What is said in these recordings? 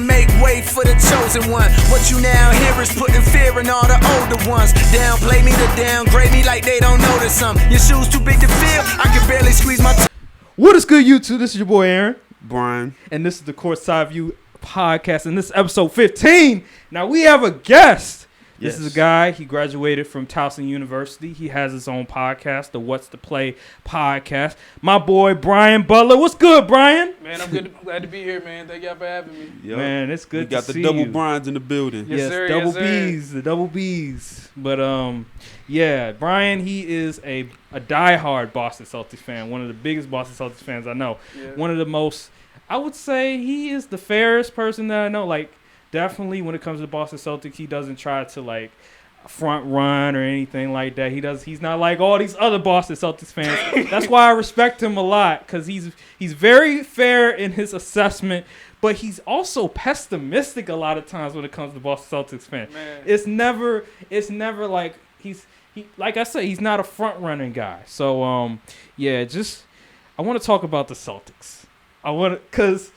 make way for the chosen one. What you now hear is putting fear in all the older ones. Downplay me to downgrade me like they don't notice something. Your shoes too big to fill, I can barely squeeze my What is good, YouTube? This is your boy Aaron. Brian. And this is the Courtside View Podcast, and this is episode 15. Now we have a guest. Yes. This is a guy, he graduated from Towson University. He has his own podcast, the What's the Play Podcast. My boy, Brian Butler. What's good, Brian? Man, I'm good. Glad to be here, man. Thank y'all for having me. Yep. Man, it's good to see you. We got the double Brians in the building. Yes, sir, double yes, sir. B's, the double B's. But, yeah, Brian, he is a diehard Boston Celtics fan, one of the biggest Boston Celtics fans I know. Yeah. One of the most, I would say he is the fairest person that I know. Like, definitely when it comes to the Boston Celtics, he doesn't try to, like, front run or anything like that. He's not like all these other Boston Celtics fans. That's why I respect him a lot, because he's very fair in his assessment, but he's also pessimistic a lot of times when it comes to Boston Celtics fans. Man. It's never like like I said, he's not a front running guy. So yeah, I want to talk about the Celtics. Because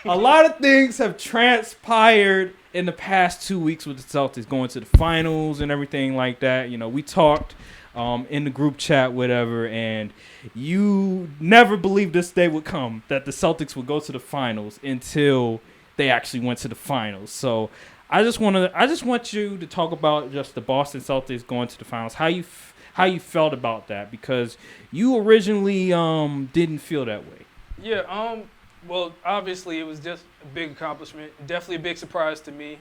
a lot of things have transpired in the past 2 weeks with the Celtics going to the finals and everything like that. You know, we talked in the group chat, whatever, and you never believed this day would come, that the Celtics would go to the finals until they actually went to the finals. So I just want you to talk about just the Boston Celtics going to the finals, how you felt about that, because you originally didn't feel that way. Yeah, well, obviously, it was just a big accomplishment. Definitely a big surprise to me.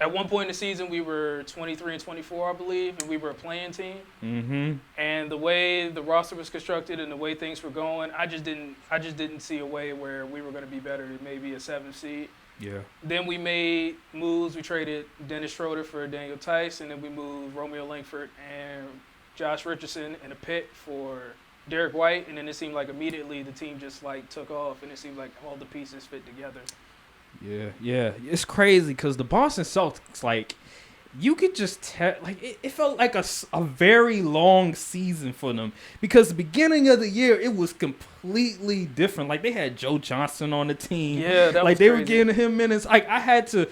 At one point in the season, we were 23 and 24, I believe, and we were a playing team. Mm-hmm. And the way the roster was constructed and the way things were going, I just didn't see a way where we were going to be better than maybe a 7th seed. Yeah. Then we made moves. We traded Dennis Schroeder for Daniel Tice, and then we moved Romeo Langford and Josh Richardson in a pick for Derek White, and then it seemed like immediately the team just like took off, and it seemed like all the pieces fit together. Yeah, it's crazy because the Boston Celtics, like, you could just tell, like, it felt like a very long season for them, because the beginning of the year it was completely different. Like, they had Joe Johnson on the team. Yeah, that like was they crazy. were giving him minutes. Like, I had to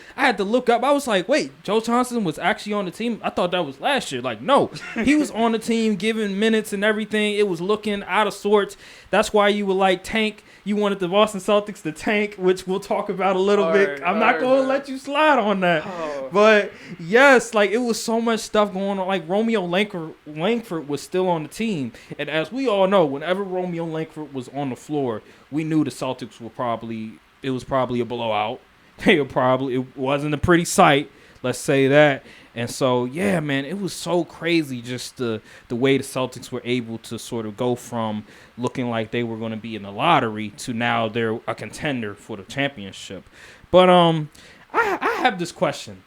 look up. I was like, wait, Joe Johnson was actually on the team? I thought that was last year. Like, no, he was on the team giving minutes and everything. It was looking out of sorts. That's why you were like, tank. You wanted the Boston Celtics to tank, which we'll talk about a little bit. I'm not going to let you slide on that. Oh. But, yes, like, it was so much stuff going on. Like, Romeo Langford was still on the team. And as we all know, whenever Romeo Langford was on the floor, we knew the Celtics it was probably a blowout. It wasn't a pretty sight, let's say that. And so, yeah, man, it was so crazy just the way the Celtics were able to sort of go from looking like they were going to be in the lottery to now they're a contender for the championship. But I have this question.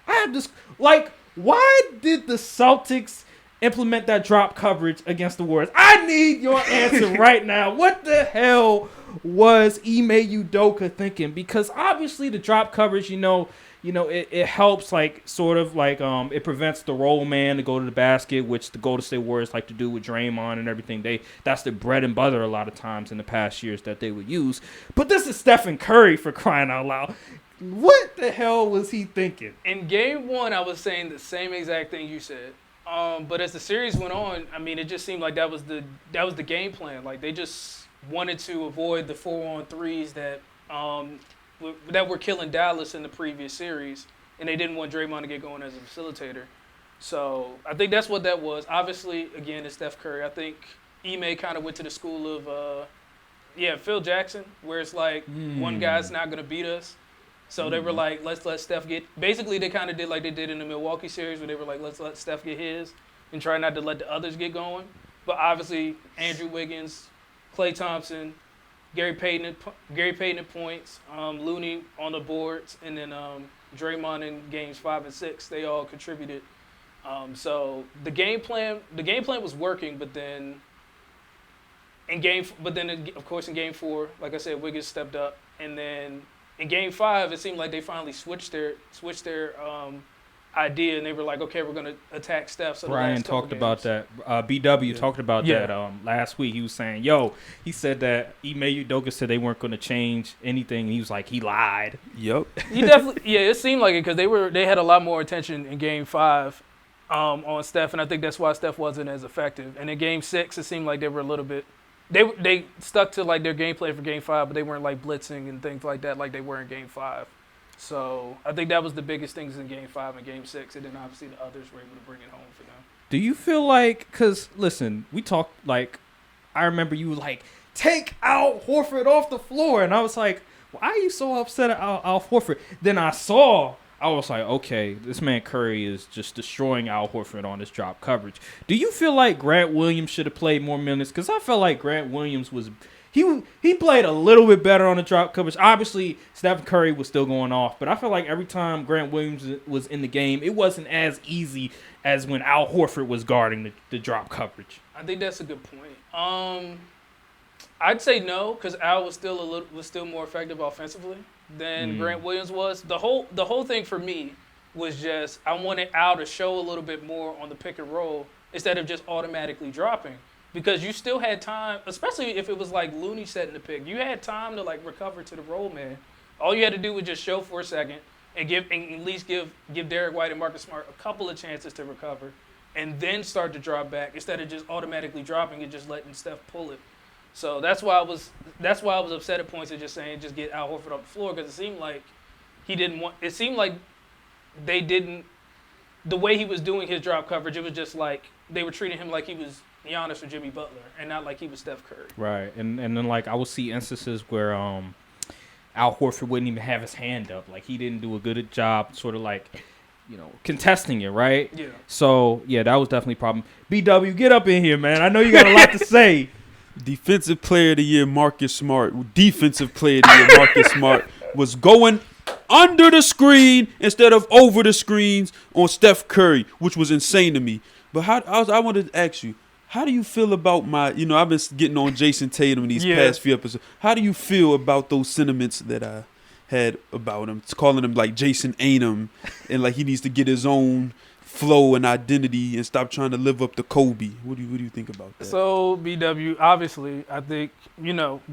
Why did the Celtics implement that drop coverage against the Warriors? I need your answer right now. What the hell was Ime Udoka thinking? Because obviously the drop coverage, it helps, like, sort of like it prevents the roll man to go to the basket, which the Golden State Warriors like to do with Draymond and everything. That's the bread and butter a lot of times in the past years that they would use. But this is Stephen Curry, for crying out loud. What the hell was he thinking? In game one, I was saying the same exact thing you said. But as the series went on, I mean, it just seemed like that was the game plan. Like, they just wanted to avoid the 4-on-3s that were killing Dallas in the previous series, and they didn't want Draymond to get going as a facilitator. So I think that's what that was. Obviously, again, it's Steph Curry. I think Ime kind of went to the school of, Phil Jackson, where it's like one guy's not going to beat us. So they were like, let's let Steph get – basically they kind of did like they did in the Milwaukee series, where they were like, let's let Steph get his and try not to let the others get going. But obviously Andrew Wiggins, Klay Thompson, Gary Payton at points, Looney on the boards, and then Draymond in games 5 and 6. They all contributed. So the game plan was working, but then of course in game 4, like I said, Wiggins stepped up, and then in game 5 it seemed like they finally switched their idea, and they were like, okay, we're going to attack Steph. So Brian talked about that. BW talked about that last week. He was saying, he said that Ime Udoka said they weren't going to change anything. He was like, he lied. Yep. He definitely, it seemed like it because they had a lot more attention in Game 5 on Steph, and I think that's why Steph wasn't as effective. And in Game 6, it seemed like they were a little bit. They stuck to like their gameplay for Game 5, but they weren't like blitzing and things like that like they were in Game 5. So I think that was the biggest things in Game 5 and Game 6, and then obviously the others were able to bring it home for them. Do you feel like, because listen, we talked like, I remember you like, take Al Horford off the floor, and I was like, why are you so upset at Al Horford? Then I was like, okay, this man Curry is just destroying Al Horford on this drop coverage. Do you feel like Grant Williams should have played more minutes? Because I felt like Grant Williams was he played a little bit better on the drop coverage. Obviously, Stephen Curry was still going off, but I feel like every time Grant Williams was in the game, it wasn't as easy as when Al Horford was guarding the drop coverage. I think that's a good point. I'd say no, because Al was still more effective offensively than Grant Williams was. The whole thing for me was just I wanted Al to show a little bit more on the pick and roll instead of just automatically dropping. Because you still had time, especially if it was like Looney setting the pick, you had time to like recover to the roll, man. All you had to do was just show for a second and at least give Derek White and Marcus Smart a couple of chances to recover, and then start to drop back instead of just automatically dropping and just letting Steph pull it. So that's why I was upset at points of just saying just get Al Horford off the floor, because it seemed like they didn't. The way he was doing his drop coverage, it was just like they were treating him like he was Giannis or Jimmy Butler, and not like he was Steph Curry. Right, and then like I would see instances where Al Horford wouldn't even have his hand up, like he didn't do a good job, sort of like contesting it, right? Yeah. So yeah, that was definitely a problem. BW, get up in here, man. I know you got a lot to say. Defensive Player of the Year Marcus Smart. Defensive Player of the Year Marcus Smart was going under the screen instead of over the screens on Steph Curry, which was insane to me. But I wanted to ask you, how do you feel about I've been getting on Jason Tatum in these past few episodes. How do you feel about those sentiments that I had about him? It's calling him like Jason Tatum, and like he needs to get his own flow and identity and stop trying to live up to Kobe. What do you think about that? So BW, obviously, I think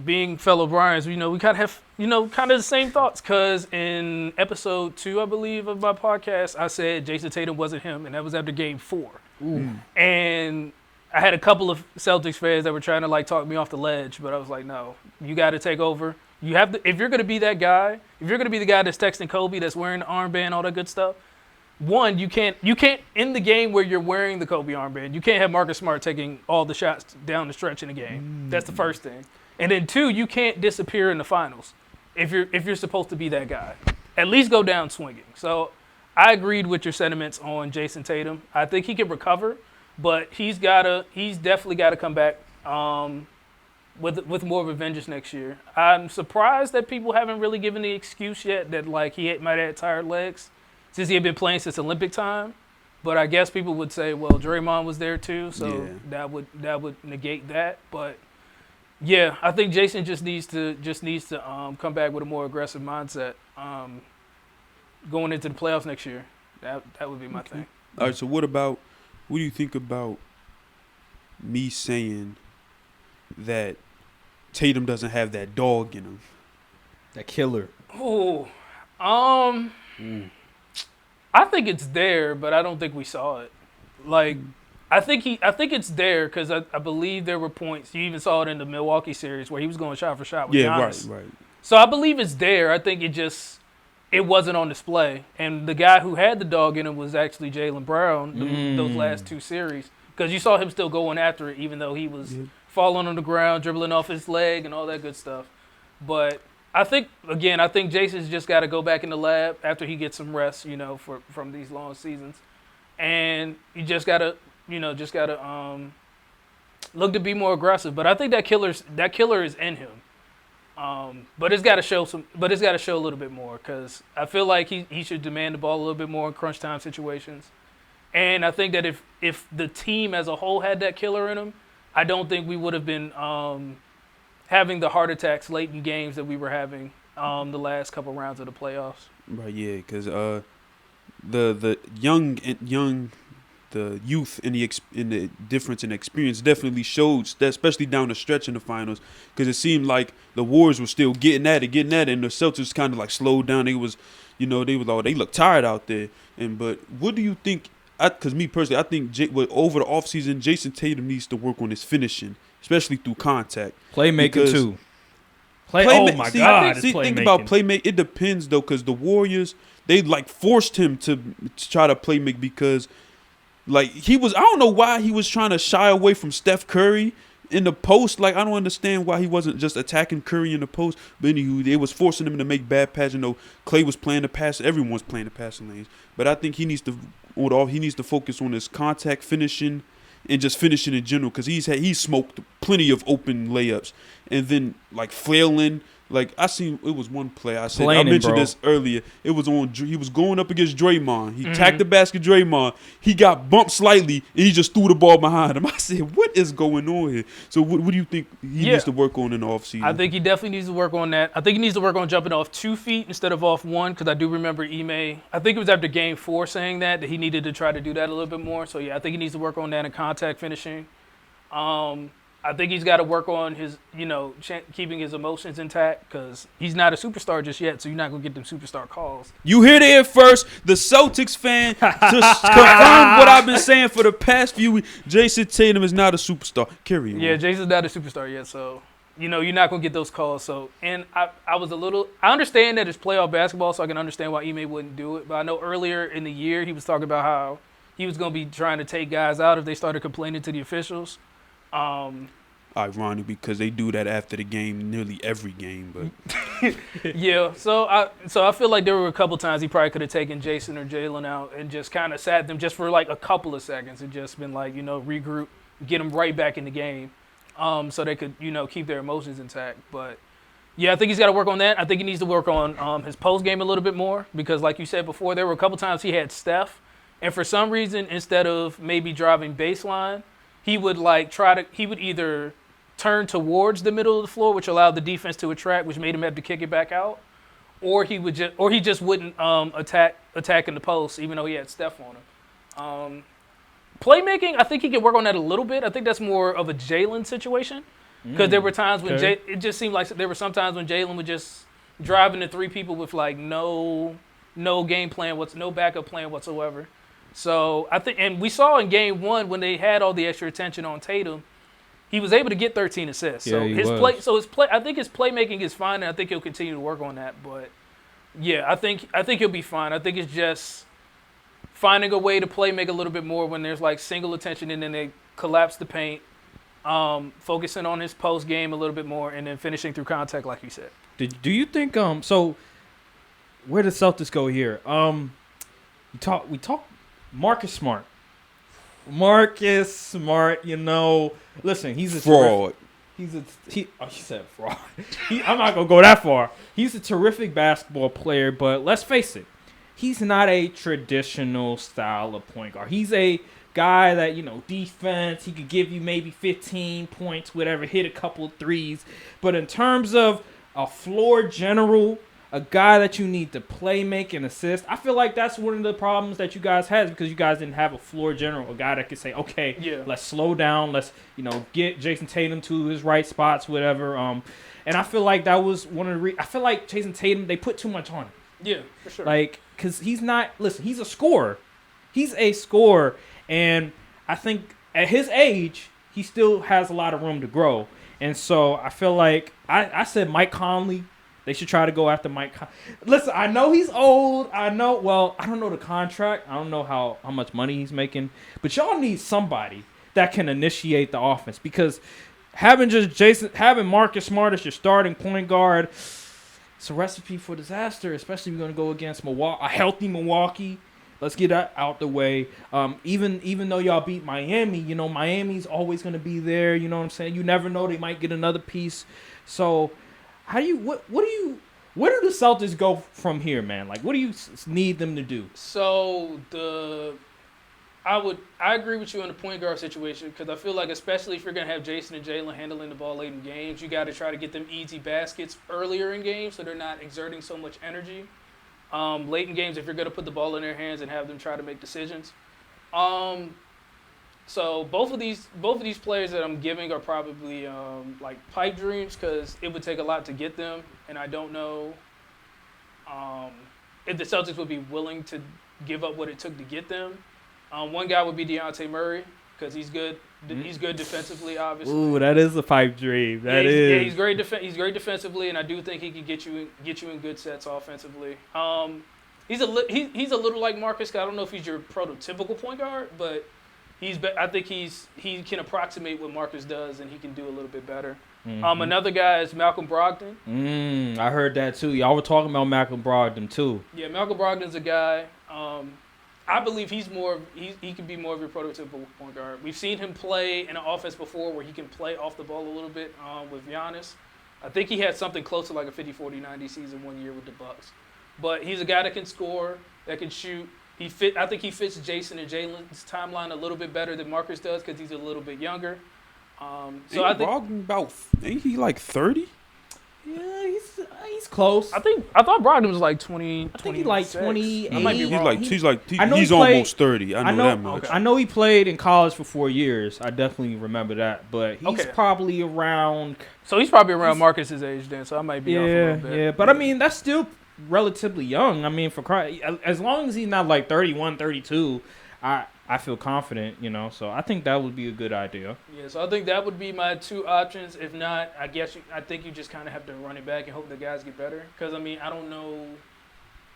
being fellow Bryans, we kind of have kind of the same thoughts. Because in episode 2, I believe, of my podcast, I said Jason Tatum wasn't him, and that was after Game 4. And I had a couple of Celtics fans that were trying to like talk me off the ledge, but I was like, no, you got to take over. You have to, if you're going to be that guy, if you're going to be the guy that's texting Kobe, that's wearing the armband, all that good stuff. One, you can't in the game where you're wearing the Kobe armband, you can't have Marcus Smart taking all the shots down the stretch in the game. That's the first thing. And then 2, you can't disappear in the finals if you're supposed to be that guy. At least go down swinging. So I agreed with your sentiments on Jason Tatum. I think he can recover, but he's definitely got to come back with more of a vengeance next year. I'm surprised that people haven't really given the excuse yet that like he might have tired legs since he had been playing since Olympic time. But I guess people would say, well, Draymond was there too, so that would negate that. But yeah, I think Jason just needs to come back with a more aggressive mindset going into the playoffs next year. That would be my thing. All right, so what do you think about me saying that Tatum doesn't have that dog in him? That killer. I think it's there, but I don't think we saw it. Like, I think it's there because I believe there were points. You even saw it in the Milwaukee series where he was going shot for shot with Giannis. Right. So I believe it's there. I think it wasn't on display. And the guy who had the dog in him was actually Jaylen Brown those last 2 series, because you saw him still going after it even though he was falling on the ground, dribbling off his leg and all that good stuff. But I think Jason's just got to go back in the lab after he gets some rest, from these long seasons. And you just got to look to be more aggressive. But I think that killer is in him. But it's got to show a little bit more, because I feel like he should demand the ball a little bit more in crunch time situations. And I think that if the team as a whole had that killer in him, I don't think we would have been having the heart attacks late in games that we were having the last couple rounds of the playoffs. Right, yeah, because the youth and the difference in experience definitely showed, especially down the stretch in the finals, because it seemed like the Warriors were still getting at it, and the Celtics kind of like slowed down. They looked tired out there. But what do you think? Because me personally, I think over the offseason, Jason Tatum needs to work on his finishing, especially through contact. Playmaking too. Oh my God! Think about playmaking. It depends though, because the Warriors, they like forced him to try to playmake, because like I don't know why he was trying to shy away from Steph Curry in the post. Like, I don't understand why he wasn't just attacking Curry in the post. But anywho, they was forcing him to make bad passes. Clay was playing the pass. Everyone's playing the passing lanes. But I think he needs to focus on his contact finishing and just finishing in general, because he's smoked plenty of open layups. And then like flailing. Like, I seen, it was one play I mentioned this earlier. It was he was going up against Draymond. He tacked the basket, Draymond. He got bumped slightly, and he just threw the ball behind him. I said, what is going on here? So what do you think he needs to work on in the offseason? I think he definitely needs to work on that. I think he needs to work on jumping off 2 feet instead of off 1, because I do remember Ime, I think it was after Game 4 saying that he needed to try to do that a little bit more. So, yeah, I think he needs to work on that in contact finishing. I think he's got to work on his, keeping his emotions intact, because he's not a superstar just yet, so you're not going to get them superstar calls. You hear it here first. The Celtics fan, to confirm what I've been saying for the past few weeks, Jason Tatum is not a superstar. Carry on. Yeah, Jason's not a superstar yet, so, you're not going to get those calls. So, and I understand that it's playoff basketball, so I can understand why Ime wouldn't do it, but I know earlier in the year he was talking about how he was going to be trying to take guys out if they started complaining to the officials. Ironic, because they do that after the game, nearly every game. But yeah, so I feel like there were a couple times he probably could have taken Jason or Jalen out and just kind of sat them just for like a couple of seconds and just been like, regroup, get them right back in the game, so they could keep their emotions intact. But yeah, I think he's got to work on that. I think he needs to work on his post game a little bit more, because like you said before, there were a couple times he had Steph, and for some reason, instead of maybe driving baseline, he would he would either turn towards the middle of the floor, which allowed the defense to attract, which made him have to kick it back out, or he just wouldn't attack in the post, even though he had Steph on him. Playmaking, I think he can work on that a little bit. I think that's more of a Jalen situation, because there were times when it just seemed like there were some times when Jalen would just drive into 3 people with like no game plan, no backup plan whatsoever. So I think, and we saw in Game 1 when they had all the extra attention on Tatum, he was able to get 13 assists. Yeah, so his play, I think his playmaking is fine, and I think he'll continue to work on that. But yeah, I think he'll be fine. I think it's just finding a way to make a little bit more when there's like single attention, and then they collapse the paint, focusing on his post game a little bit more, and then finishing through contact, like you said. Do you think so? Where did Celtics go here? We talk. Marcus Smart. Listen, he's a fraud. He said fraud. I'm not gonna go that far. He's a terrific basketball player, but let's face it, he's not a traditional style of point guard. He's a guy that, defense, he could give you maybe 15 points, whatever, hit a couple of threes. But in terms of a floor general, a guy that you need to play, make, and assist, I feel like that's one of the problems that you guys had, because you guys didn't have a floor general, a guy that could say, okay, let's slow down, let's, get Jason Tatum to his right spots, whatever. And I feel like that was one of the I feel like Jason Tatum, they put too much on him. Yeah, for sure. Like, because he's not, he's a scorer. He's a scorer, and I think at his age, he still has a lot of room to grow. And so I feel like I said Mike Conley. They should try to go after Mike. Listen, I know he's old. I don't know the contract. I don't know how much money he's making. But y'all need somebody that can initiate the offense, because having Marcus Smart as your starting point guard, it's a recipe for disaster, especially if you're going to go against a healthy Milwaukee. Let's get that out the way. Even though y'all beat Miami, Miami's always going to be there. You know what I'm saying? You never know, they might get another piece. So where do the Celtics go from here, man? Like, what do you need them to do? So I agree with you on the point guard situation, because I feel like, especially if you're going to have Jason and Jalen handling the ball late in games, you got to try to get them easy baskets earlier in games so they're not exerting so much energy. late in games if you're going to put the ball in their hands and have them try to make decisions. So both of these players that I'm giving are probably like pipe dreams because it would take a lot to get them, and I don't know if the Celtics would be willing to give up what it took to get them. One guy would be Dejounte Murray because he's good. He's good defensively, obviously. Ooh, that is a pipe dream. He's great. He's great defensively, and I do think he can get you in good sets offensively. He's a little like Marcus. I don't know if he's your prototypical point guard, but I think he can approximate what Marcus does, and he can do a little bit better. Mm-hmm. Another guy is Malcolm Brogdon. I heard that too. Y'all were talking about Malcolm Brogdon too. Yeah, Malcolm Brogdon's a guy. I believe he can be more of your prototypical point guard. We've seen him play in an offense before where he can play off the ball a little bit with Giannis. I think he had something close to like a 50-40-90 season one year with the Bucks. But he's a guy that can score, that can shoot. I think he fits Jason and Jalen's timeline a little bit better than Marcus does because he's a little bit younger. So I think Brogdon ain't he like 30? Yeah, he's close. I thought Brogdon was like 20. I think he's like 28. I might be wrong. He's almost 30. I know that much. Okay. I know he played in college for 4 years. I definitely remember that. But he's probably around. So he's probably around Marcus's age then. So I might be off a little bit. Yeah. But I mean, that's still relatively young. I mean, as long as he's not like 31, 32, I feel confident, so I think that would be a good idea. Yeah, so I think that would be my two options. If not, I think you just kind of have to run it back and hope the guys get better. Because, I mean, I don't know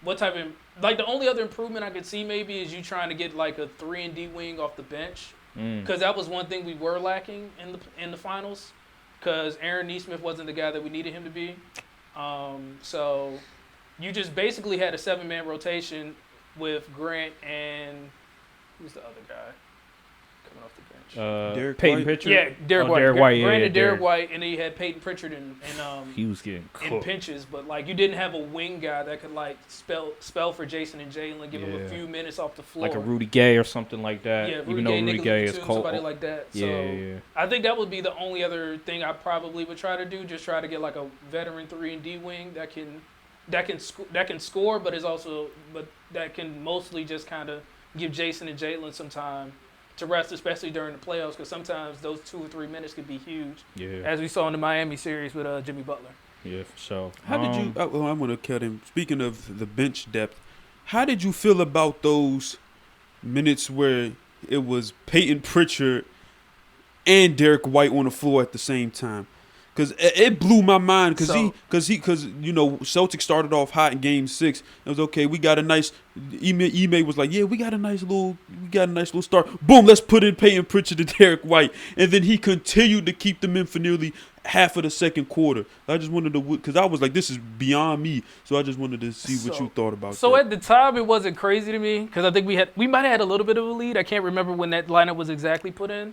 what type of – like, the only other improvement I could see maybe is you trying to get, like, a 3-and-D wing off the bench. Because that was one thing we were lacking in the finals. Because Aaron Nesmith wasn't the guy that we needed him to be. So you just basically had a 7-man rotation with Grant and – who's the other guy coming off the bench? Peyton Pritchard? Yeah, Derek White. Derek White, Brandon Derek White, and then you had Peyton Pritchard and he was getting cooked in pinches, but like you didn't have a wing guy that could like spell for Jason and Jalen, give him a few minutes off the floor, like a Rudy Gay or something like that. Yeah, even though Rudy Gay is cold, somebody like that. So yeah. I think that would be the only other thing I probably would try to do. Just try to get like a veteran 3-and-D wing that can score, but that can mostly just kind of give Jason and Jalen some time to rest, especially during the playoffs, because sometimes those 2 or 3 minutes could be huge. Yeah. As we saw in the Miami series with Jimmy Butler. Yeah, for sure. How did you? I want to cut him. Speaking of the bench depth, how did you feel about those minutes where it was Peyton Pritchard and Derek White on the floor at the same time? Because it blew my mind because Celtics started off hot in Game 6. It was okay. We got a nice. Ime was like, yeah, we got a nice little start. Boom, let's put in Peyton Pritchard to Derek White, and then he continued to keep them in for nearly half of the second quarter. I just wanted to, because I was like, this is beyond me. So I just wanted to see what you thought about. So at the time, it wasn't crazy to me because I think we might have had a little bit of a lead. I can't remember when that lineup was exactly put in.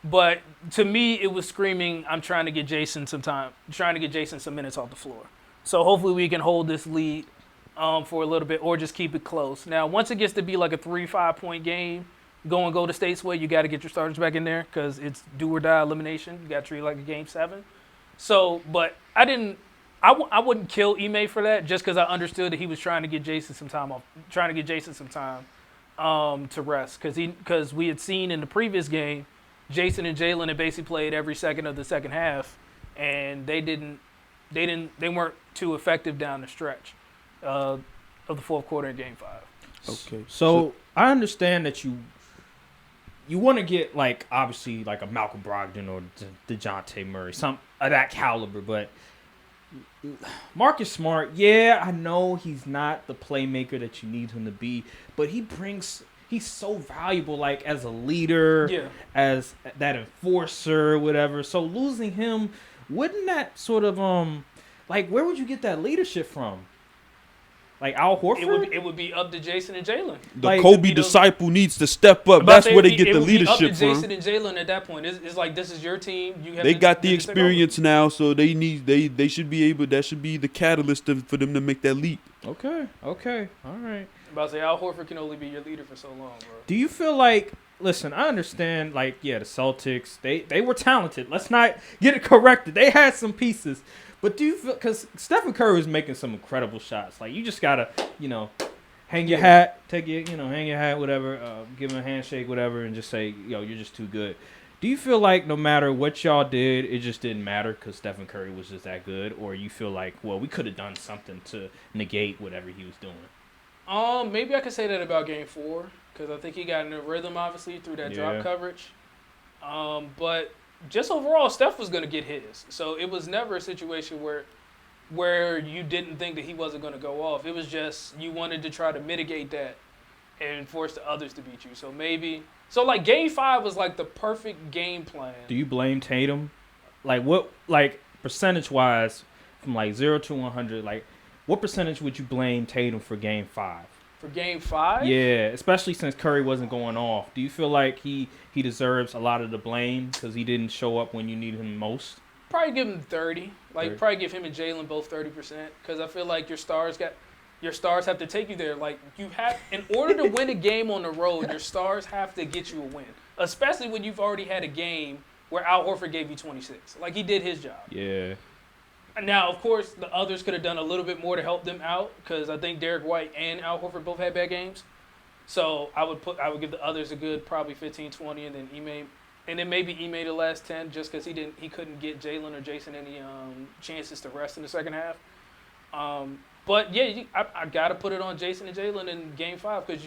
But to me, it was screaming, I'm trying to get Jason some time, trying to get Jason some minutes off the floor. So hopefully we can hold this lead for a little bit or just keep it close. Now, once it gets to be like a 3-5 point game, go to State's way, you got to get your starters back in there because it's do or die elimination. You got to treat it like a Game 7. So, but I wouldn't kill Ime for that just because I understood that he was trying to get Jason some time off, to rest because we had seen in the previous game, Jason and Jalen had basically played every second of the second half, and they weren't too effective down the stretch of the fourth quarter in Game 5. Okay. So I understand that you want to get like obviously like a Malcolm Brogdon or Dejounte Murray, some of that caliber, but Marcus Smart, I know he's not the playmaker that you need him to be, but he's so valuable, like as a leader, as that enforcer, whatever. So losing him, wouldn't that sort of like where would you get that leadership from? Like Al Horford? It would be up to Jason and Jalen. The Kobe disciple needs to step up. That's where they get the leadership from. It would be up to Jason and Jalen at that point. It's like this is your team. They got the experience now, so they should be able. That should be the catalyst for them to make that leap. Okay, all right. I'm about to say Al Horford can only be your leader for so long, bro. Do you feel like? Listen, I understand. Like, the Celtics, they were talented. Let's not get it corrected. They had some pieces. But do you feel, because Stephen Curry was making some incredible shots. Like, you just got to, hang your hat, hang your hat, whatever, give him a handshake, whatever, and just say, you're just too good. Do you feel like no matter what y'all did, it just didn't matter because Stephen Curry was just that good? Or you feel like, well, we could have done something to negate whatever he was doing? Maybe I could say that about Game 4 because I think he got in a rhythm, obviously, through that drop coverage. But just overall, Steph was going to get his. So it was never a situation where you didn't think that he wasn't going to go off. It was just you wanted to try to mitigate that and force the others to beat you. So maybe – so, like, Game 5 was, like, the perfect game plan. Do you blame Tatum? Like, what – like, percentage-wise, from, like, 0 to 100, like, what percentage would you blame Tatum for Game 5? For Game 5? Yeah, especially since Curry wasn't going off. Do you feel like he deserves a lot of the blame because he didn't show up when you needed him most? Probably give him 30. Like, 30. Probably give him and Jalen both 30% because I feel like your stars have to take you there. Like, you have, in order to win a game on the road, your stars have to get you a win, especially when you've already had a game where Al Horford gave you 26. Like, he did his job. Yeah. Now, of course, the others could have done a little bit more to help them out because I think Derek White and Al Horford both had bad games. So I would give the others a good probably 15, 20, and then maybe Ime the last 10 just because he couldn't get Jalen or Jason any chances to rest in the second half. But yeah, I gotta put it on Jason and Jalen in Game 5 because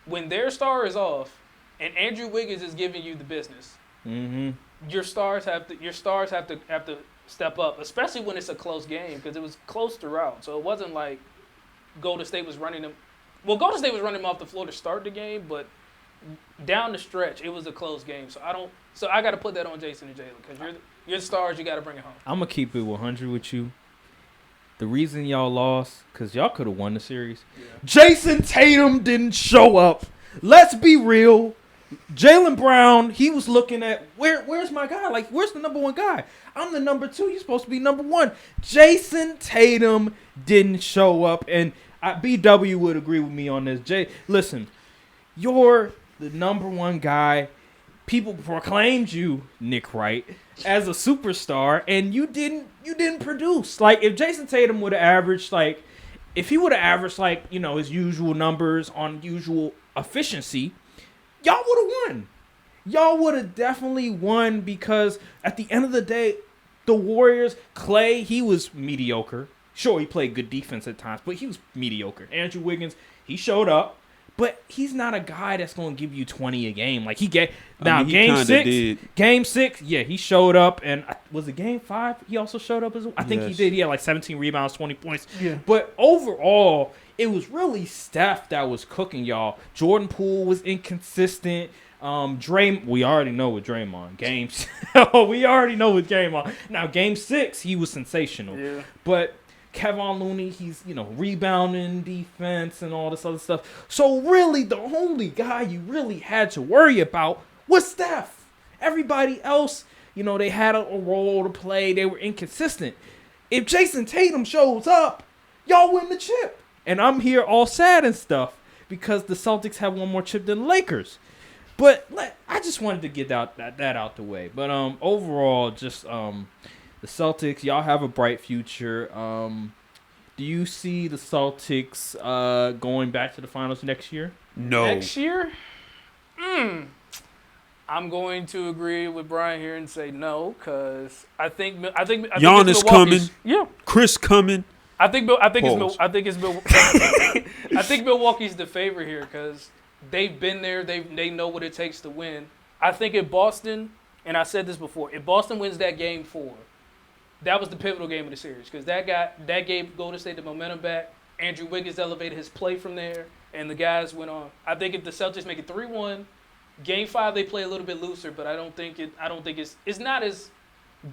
when their star is off and Andrew Wiggins is giving you the business, your stars have to step up, especially when it's a close game because it was close throughout. So it wasn't like Golden State was running them. Well, Golden State was running them off the floor to start the game, but down the stretch it was a close game. So I got to put that on Jason and Jalen because you're the stars. You got to bring it home. I'm gonna keep it 100 with you. The reason y'all lost, because y'all could have won the series. Yeah. Jason Tatum didn't show up. Let's be real. Jaylen Brown, he was looking at, where's my guy? Like, where's the number one guy? I'm the number 2. You're supposed to be number 1. Jason Tatum didn't show up. And BW would agree with me on this. Listen, you're the number 1 guy. People proclaimed you, Nick Wright, as a superstar, and you didn't produce. Like, if Jason Tatum would have averaged, like, if he would have averaged, like, his usual numbers on usual efficiency, y'all would have won. Y'all would have definitely won because at the end of the day, the Warriors, Klay, he was mediocre. Sure, he played good defense at times, but he was mediocre. Andrew Wiggins, he showed up. But he's not a guy that's going to give you 20 a game. Like, Game 6, yeah, he showed up. And was it Game 5? He also showed up as well? I think he did. He had like 17 rebounds, 20 points. Yeah. But overall, it was really Steph that was cooking y'all. Jordan Poole was inconsistent. We already know with Draymond. We already know with Draymond. Now, Game 6, he was sensational. Yeah. But Kevon Looney, he's, rebounding defense and all this other stuff. So really, the only guy you really had to worry about was Steph. Everybody else, they had a role to play. They were inconsistent. If Jason Tatum shows up, y'all win the chip. And I'm here all sad and stuff because the Celtics have one more chip than the Lakers. But I just wanted to get that out the way. But overall, just the Celtics, y'all have a bright future. Do you see the Celtics going back to the finals next year? No. Next year? I'm going to agree with Brian here and say no because I think Giannis coming. Yeah. Chris coming. I think Milwaukee's the favorite here because they've been there. They know what it takes to win. I think if Boston, and I said this before, if Boston wins that Game 4, that was the pivotal game of the series because that gave Golden State the momentum back. Andrew Wiggins elevated his play from there, and the guys went on. I think if the Celtics make it 3-1, Game 5 they play a little bit looser, but I don't think it's not as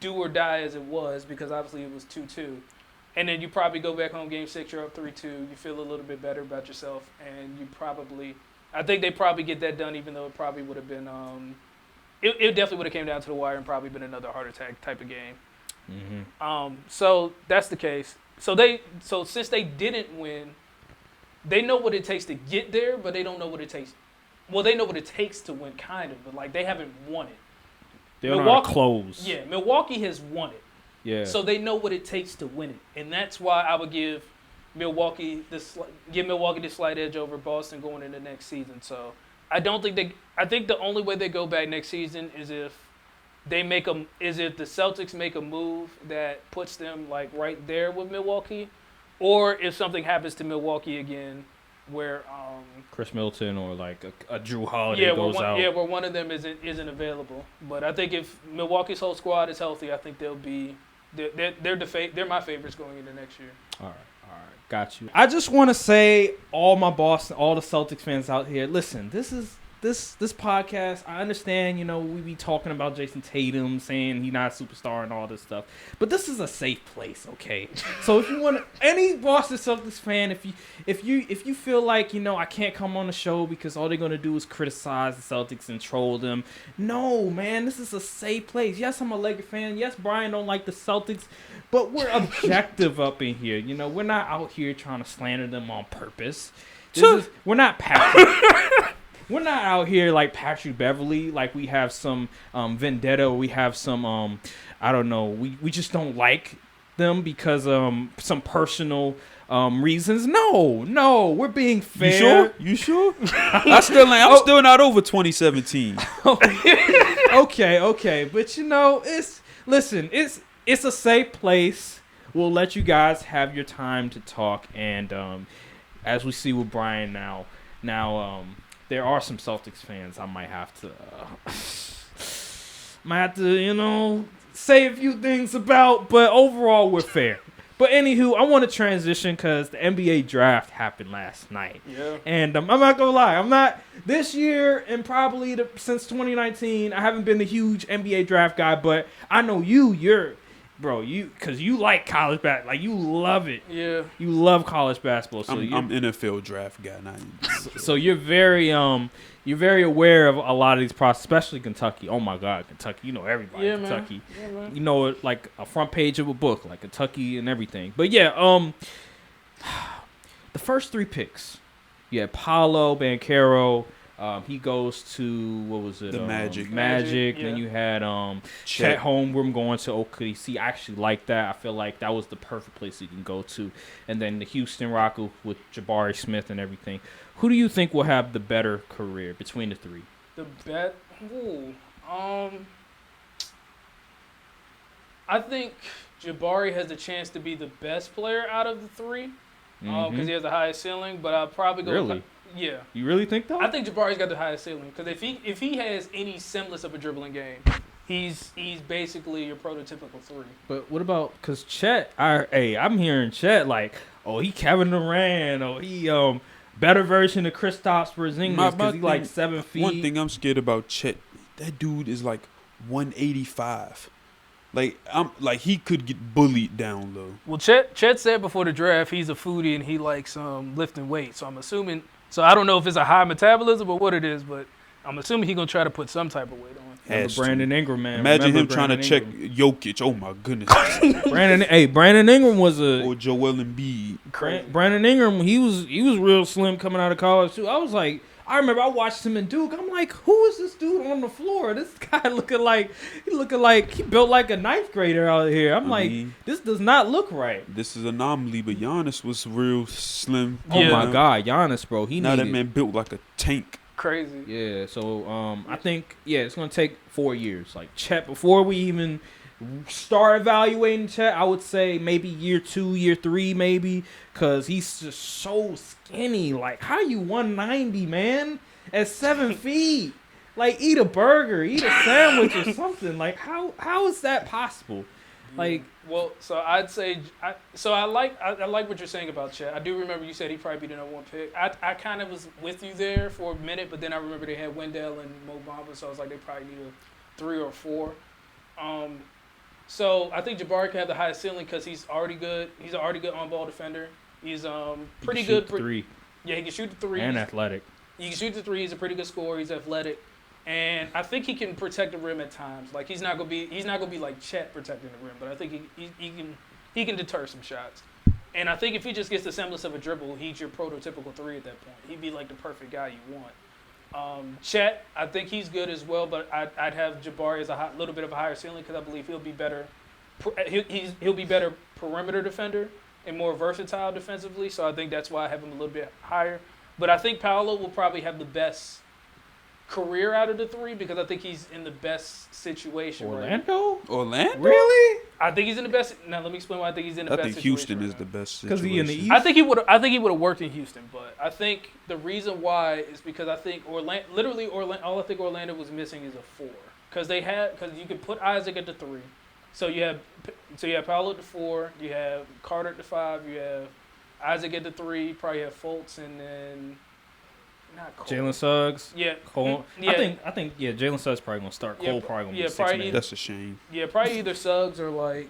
do or die as it was because obviously it was 2-2. And then you probably go back home Game 6, you're up 3-2. You feel a little bit better about yourself, and I think they probably get that done, even though it probably would have been it definitely would have came down to the wire and probably been another heart attack type of game. Mm-hmm. So that's the case. So since they didn't win, they know what it takes to get there, but they don't know what it takes. Well, they know what it takes to win, kind of, but like they haven't won it. They're not close. Yeah, Milwaukee has won it. Yeah. So they know what it takes to win it, and that's why I would give Milwaukee this slight edge over Boston going into next season. So I think the only way they go back next season is if the Celtics make a move that puts them like right there with Milwaukee, or if something happens to Milwaukee again, where Chris Middleton or like a Drew Holiday goes out. Yeah, where one of them isn't available. But I think if Milwaukee's whole squad is healthy, I think they'll be they're my favorites going into next year. All right, got you. I just want to say, all the Celtics fans out here, listen, this podcast, I understand, we be talking about Jason Tatum saying he's not a superstar and all this stuff, but this is a safe place, okay? So if you want any Boston Celtics fan, if you feel like, I can't come on the show because all they're going to do is criticize the Celtics and troll them, no, man, this is a safe place. Yes, I'm a Lakers fan. Yes, Brian don't like the Celtics, but we're objective up in here. We're not out here trying to slander them on purpose. We're not Patrick. We're not out here like Patrick Beverly, like we have some vendetta, or we have some, I don't know, we just don't like them because some personal reasons. No, we're being fair. You sure? I'm still not over 2017. Okay, but it's a safe place. We'll let you guys have your time to talk, and as we see with Brian now. There are some Celtics fans I might have to, say a few things about, but overall we're fair. But anywho, I want to transition because the NBA draft happened last night. Yeah. And I'm not going to lie. This year and probably since 2019, I haven't been a huge NBA draft guy, but I know because you like college basketball. Like, you love it. Yeah. You love college basketball. So I'm NFL draft guy, not so you're very aware of a lot of these processes, especially Kentucky. Oh my God, Kentucky! Everybody in Kentucky. Man. Yeah, man. Like a front page of a book, like Kentucky and everything. But yeah, the first 3 picks, you had Paolo Banchero. He goes to, what was it? The Magic. Magic. Yeah. Then you had Chet Holmgren going to OKC. I actually like that. I feel like that was the perfect place you can go to. And then the Houston Rockets with Jabari Smith and everything. Who do you think will have the better career between the 3? I think Jabari has the chance to be the best player out of the 3 because he has the highest ceiling. But I'll probably go. Really? Yeah. You really think that? I think Jabari's got the highest ceiling because if he has any semblance of a dribbling game, he's basically your prototypical 3. But what about, because Chet? I'm hearing Chet like, he Kevin Durant, he better version of Kristaps Porzingis because he like 7 feet. One thing I'm scared about Chet, that dude is like 185. Like he could get bullied down low. Well, Chet said before the draft he's a foodie and he likes lifting weights. So I'm assuming. So I don't know if it's a high metabolism or what it is, but I'm assuming he's gonna try to put some type of weight on. Brandon Ingram, man. Imagine him trying to check Jokic. Oh my goodness. Brandon Ingram was or Joel Embiid. Brandon Ingram, he was real slim coming out of college too. I remember I watched him in Duke. I'm like, who is this dude on the floor? This guy looking like he built like a 9th grader out here. I'm like, this does not look right. This is an anomaly, but Giannis was real slim. Oh my God, Giannis, bro. That man built like a tank. Crazy. Yeah, so I think it's gonna take 4 years. Like Chet, before we even start evaluating Chet, I would say maybe year 2, year 3, maybe, because he's just so skinny. Like, how you 190, man, at 7 feet? Like, eat a burger, eat a sandwich or something. Like, how is that possible? Like, well, so I'd say, I like what you're saying about Chet. I do remember you said he'd probably be the number 1 pick. I kind of was with you there for a minute, but then I remember they had Wendell and Mo Bamba, so I was like, they probably need a 3 or 4. So I think Jabari can have the highest ceiling because he's already good. He's an already good on-ball defender. He's pretty good. Shoot the 3. Yeah, he can shoot the 3. And athletic. He can shoot the 3. He's a pretty good scorer. He's athletic, and I think he can protect the rim at times. Like he's not gonna be like Chet protecting the rim, but I think he can deter some shots. And I think if he just gets the semblance of a dribble, he's your prototypical 3 at that point. He'd be like the perfect guy you want. Chet, I think he's good as well, but I'd have Jabari as a little bit of a higher ceiling because I believe he'll be better he'll be better perimeter defender and more versatile defensively. So I think that's why I have him a little bit higher. But I think Paolo will probably have the best career out of the three because I think he's in the best situation. Orlando? Orlando? Really? I think he's in the best. Now let me explain why I think he's in the best. I think situation Houston is the best situation. Because he in the East. I think he would have worked in Houston, but I think the reason why is because I think Orlando. All I think Orlando was missing is a 4 because you could put Isaac at the 3, so you have Paolo at the 4, you have Carter at the 5, you have Isaac at the 3, probably have Fultz and then. Jalen Suggs. Yeah. Cole. Yeah. I think Jalen Suggs probably gonna start. Cole probably gonna be 6 man. That's a shame. Yeah, probably either Suggs or I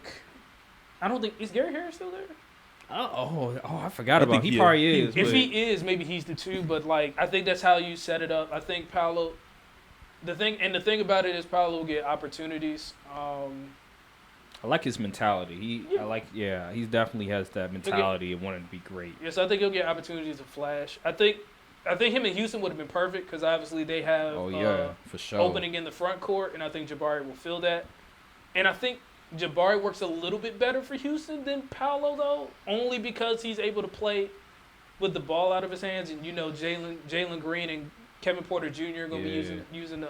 don't think is Gary Harris still there? I forgot about him. He probably is. If he is, maybe he's the 2, but I think that's how you set it up. I think Paolo the thing about it is Paolo will get opportunities. I like his mentality. He definitely has that mentality of wanting to be great. Yes, I think he'll get opportunities to flash. I think him and Houston would have been perfect because obviously they have for sure. opening in the front court, and I think Jabari will fill that. And I think Jabari works a little bit better for Houston than Paolo, though, only because he's able to play with the ball out of his hands. And, Jalen Green and Kevin Porter Jr. are going to be using the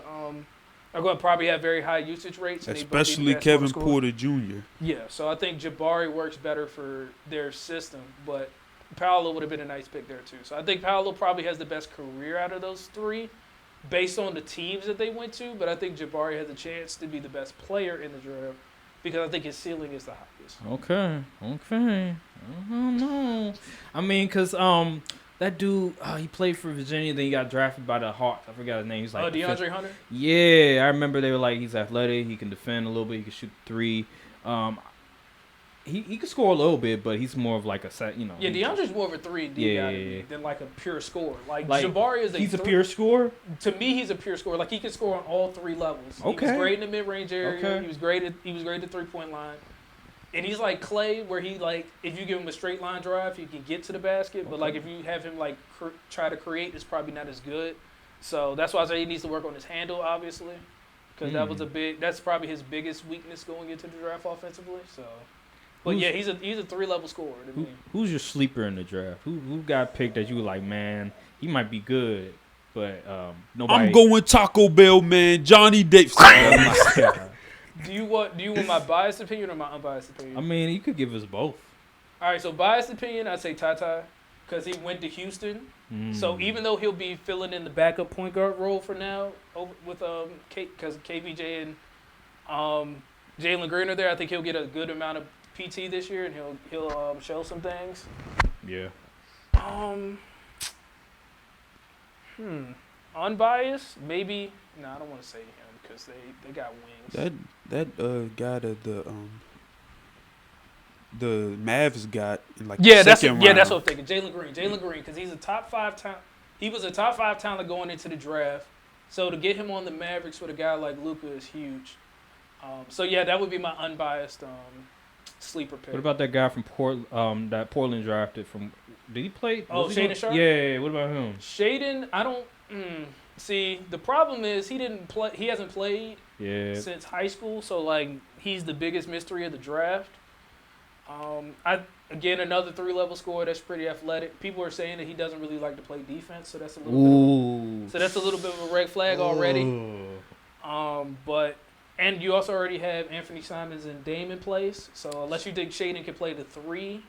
are going to probably have very high usage rates. Especially Kevin Porter Jr. Yeah, so I think Jabari works better for their system, but Paolo would have been a nice pick there too. So I think Paolo probably has the best career out of those 3 based on the teams that they went to, but I think Jabari has a chance to be the best player in the draft because I think his ceiling is the highest. Okay. I don't know. I mean, because that dude, he played for Virginia, then he got drafted by the Hawks. I forgot his name. He's like DeAndre Hunter? Yeah, I remember they were like, he's athletic, he can defend a little bit, he can shoot 3. He could score a little bit, but he's more of like a set, Yeah, DeAndre's more of a 3D guy than like a pure scorer. Like Jabari is he's a pure scorer? To me, he's a pure scorer. Like he can score on all 3 levels. Okay. He was great in the mid-range area. Okay. He was great at the 3-point line. And he's like Clay, where he if you give him a straight line drive, he can get to the basket. But if you have him try to create, it's probably not as good. So that's why I say he needs to work on his handle, obviously, because that's probably his biggest weakness going into the draft offensively. So. But he's a 3-level scorer to me. Who's your sleeper in the draft? Who got picked that you were like, man, he might be good, but nobody. I'm going Taco Bell, man. Johnny Davis. Do you want my biased opinion or my unbiased opinion? I mean, you could give us both. All right, so biased opinion, I'd say Ty because he went to Houston. So even though he'll be filling in the backup point guard role for now with because KVJ and Jalen Green are there, I think he'll get a good amount of PT this year, and he'll show some things. Yeah. Unbiased, maybe. No, I don't want to say him because they got wings. That guy that the Mavs got in second round. Yeah, that's what I'm thinking. Jalen Green, because he's a top 5 talent. He was a top 5 talent going into the draft. So to get him on the Mavericks with a guy like Luka is huge. That would be my unbiased sleeper pick. What about that guy from that Portland drafted from? Did he play? Shaedon Sharpe? Yeah. What about him? Shaedon, I don't see. The problem is he didn't play. He hasn't played since high school. So he's the biggest mystery of the draft. Another 3-level scorer that's pretty athletic. People are saying that he doesn't really like to play defense, so that's a little bit of a red flag already. And you also already have Anthony Simons and Dame in place. So unless you think Shaedon can play the 3,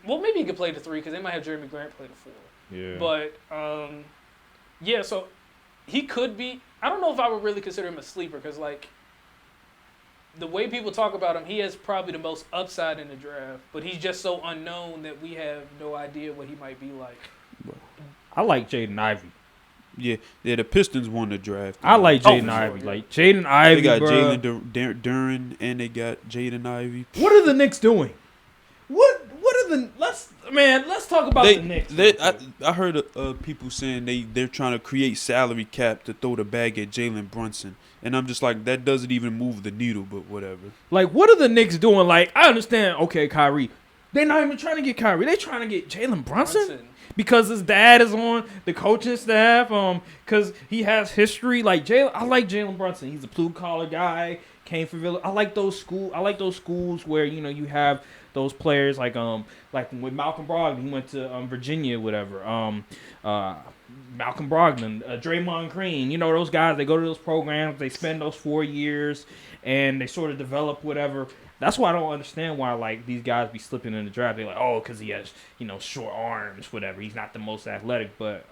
well, maybe he could play the 3 because they might have Jeremy Grant play the 4. Yeah. But so he could be. I don't know if I would really consider him a sleeper because the way people talk about him, he has probably the most upside in the draft, but he's just so unknown that we have no idea what he might be like. I like Jaden Ivey. Yeah, the Pistons won the draft. I like Jaden Ivey. Sure, Like Jaden Ivey, they got Jalen Duren and they got Jaden Ivey. What are the Knicks doing? What are the let's talk about the Knicks. I heard people saying they're trying to create salary cap to throw the bag at Jalen Brunson, and I'm just like, that doesn't even move the needle, but whatever. Like, what are the Knicks doing? Like, I understand. Okay, Kyrie, they're not even trying to get Kyrie. They're trying to get Jalen Brunson. Because his dad is on the coaching staff, because he has history. Like I like Jalen Brunson. He's a blue collar guy, came from Villa. I like those schools where you have those players like with Malcolm Brogdon, he went to Virginia, whatever. Malcolm Brogdon, Draymond Green, those guys. They go to those programs, they spend those 4 years, and they sort of develop whatever. That's why I don't understand why these guys be slipping in the draft. They're like, oh, because he has short arms, whatever. He's not the most athletic, but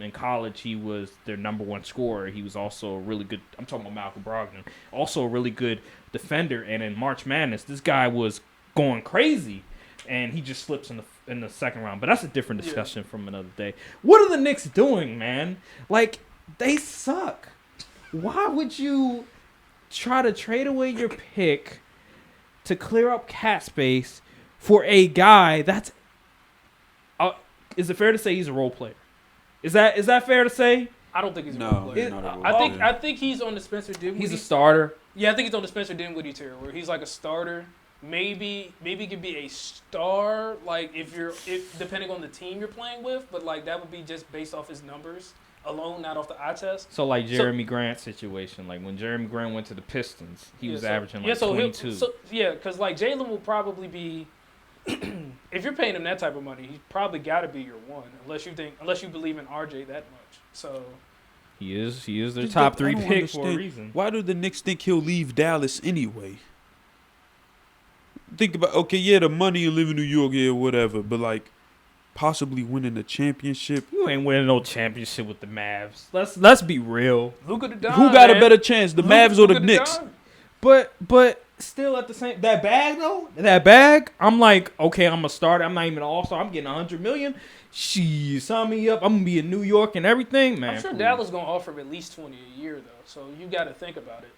in college he was their number one scorer. He was also a really good. I'm talking about Malcolm Brogdon, also a really good defender. And in March Madness, this guy was going crazy, and he just slips in the second round. But that's a different discussion from another day. What are the Knicks doing, man? They suck. Why would you try to trade away your pick to clear up cap space for a guy that's is it fair to say he's a role player? Is that fair to say? I don't think he's a role player. I think he's on the Spencer Dinwiddie. He's a starter. Yeah, I think he's on the Spencer Dinwiddie tier where he's like a starter. Maybe could be a star if depending on the team you're playing with, but that would be just based off his numbers alone, not off the eye test. So Jeremy Grant situation, when Jeremy Grant went to the Pistons, he was averaging 22. Because Jalen will probably be, if you're paying him that type of money, he's probably got to be your one, unless you believe in RJ that much. So he is their top 3 pick for a reason. Why do the Knicks think he'll leave Dallas anyway? Think about the money and live in New York, whatever, but possibly winning a championship. You ain't winning no championship with the Mavs. Let's be real. Luka the Don, who got a better chance, the Mavs or the Knicks? But still at the same that bag, I'm I'm a starter. I'm not even an all-star. I'm getting $100 million. Sign me up. I'm gonna be in New York and everything, man. I'm sure Dallas gonna offer him at least 20 a year though. So you got to think about it.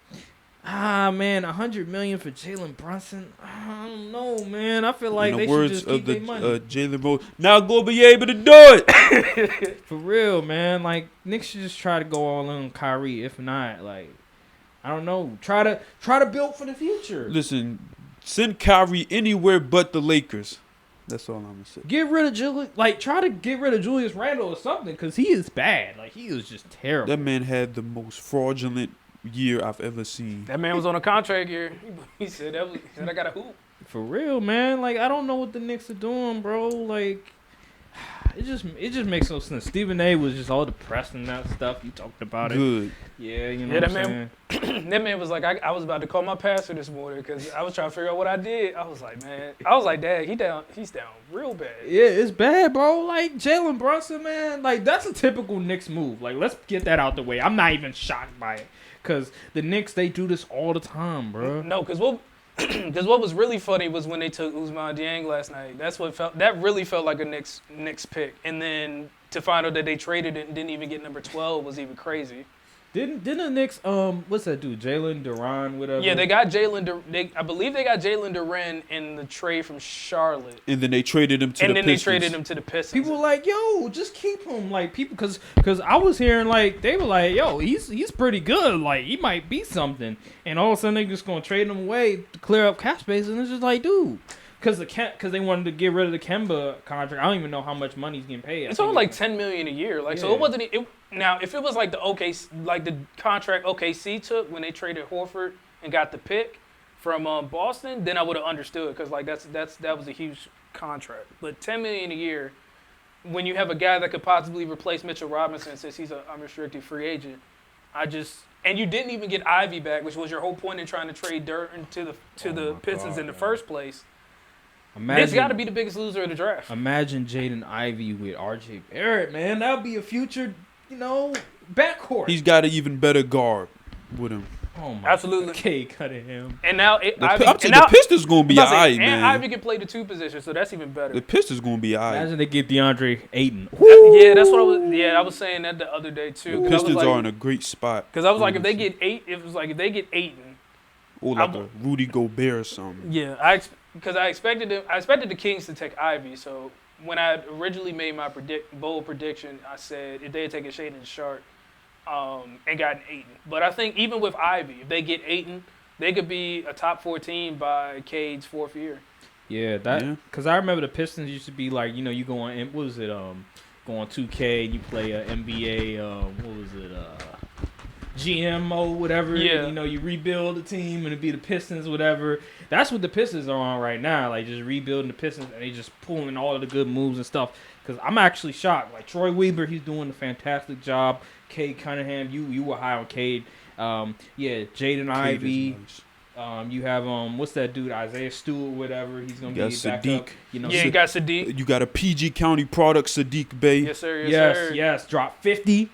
Man, $100 million for Jalen Brunson. I don't know, man. I feel like they should just keep their money. Jalen Rose, now go be able to do it. For real, man. Knicks should just try to go all in on Kyrie. If not, I don't know. Try to build for the future. Listen, send Kyrie anywhere but the Lakers. That's all I'm gonna say. Get rid of Julius. Try to get rid of Julius Randle or something, because he is bad. He is just terrible. That man had the most fraudulent year I've ever seen. That man was on a contract year. He said I got a hoop. For real, man. I don't know what the Knicks are doing, bro. It just makes no sense. Stephen A was just all depressed and that stuff. You talked about it. Yeah, what I'm saying? That man was like, I was about to call my pastor this morning because I was trying to figure out what I did. I was like, Dad, he's down real bad. Yeah, it's bad, bro. Jalen Brunson, man, that's a typical Knicks move. Let's get that out the way. I'm not even shocked by it. Because the Knicks, they do this all the time, bro. No, because what was really funny was when they took Ousmane Dieng last night. That really felt like a Knicks pick. And then to find out that they traded it and didn't even get number 12 was even crazy. Didn't the Knicks what's that dude, Jalen Duran, whatever? Yeah, they got I believe they got Jalen Duran in the trade from Charlotte. And then they traded him to the Pistons. And then they traded him to the Pistons. People were like, yo, just keep him. People, because I was hearing they were like, yo, he's pretty good. He might be something. And all of a sudden they just gonna trade him away to clear up cap space, and it's just dude. Because they wanted to get rid of the Kemba contract. I don't even know how much money he's getting paid. It's only $10 million a year. So it wasn't. Now, if it was the contract OKC took when they traded Horford and got the pick from Boston, then I would have understood because that was a huge contract. But $10 million a year, when you have a guy that could possibly replace Mitchell Robinson since he's an unrestricted free agent, and you didn't even get Ivy back, which was your whole point in trying to trade Durden to the Pistons in the first place. It's got to be the biggest loser of the draft. Imagine Jaden Ivey with RJ Barrett, man. That would be a future, backcourt. He's got an even better guard with him. Oh my! Absolutely. Okay, cutting him. And now the Pistons gonna be alright, man. And Ivy can play the 2 positions, so that's even better. The Pistons gonna be alright. Imagine they get DeAndre Ayton. Yeah, that's what I was. Yeah, I was saying that the other day too. The Pistons are in a great spot. Because I was like, if they get Ayton, or a Rudy Gobert or something. Yeah, because I expected the Kings to take Ivy. So when I originally made my bold prediction, I said if they had taken Shaedon Sharp and gotten Ayton. But I think even with Ivy, if they get Ayton, they could be a top 4 team by Cade's 4th year. Yeah, because I remember the Pistons used to be you go on, what was it, go on 2K, you play NBA, what was it, GM mode, whatever. Yeah. And, you rebuild the team and it'd be the Pistons, whatever. That's what the Pistons are on right now, like just rebuilding the Pistons, and they just pulling all of the good moves and stuff. Because I'm actually shocked. Like Troy Weaver, he's doing a fantastic job. Cade Cunningham, you were high on Cade. Jaden Ivey. Nice. You have what's that dude, Isaiah Stewart, whatever. He's gonna be back Sadiq. up. You got Sadiq. You got a PG County product, Sadiq Bey. Yes, sir. Yes, Yes. Drop 50.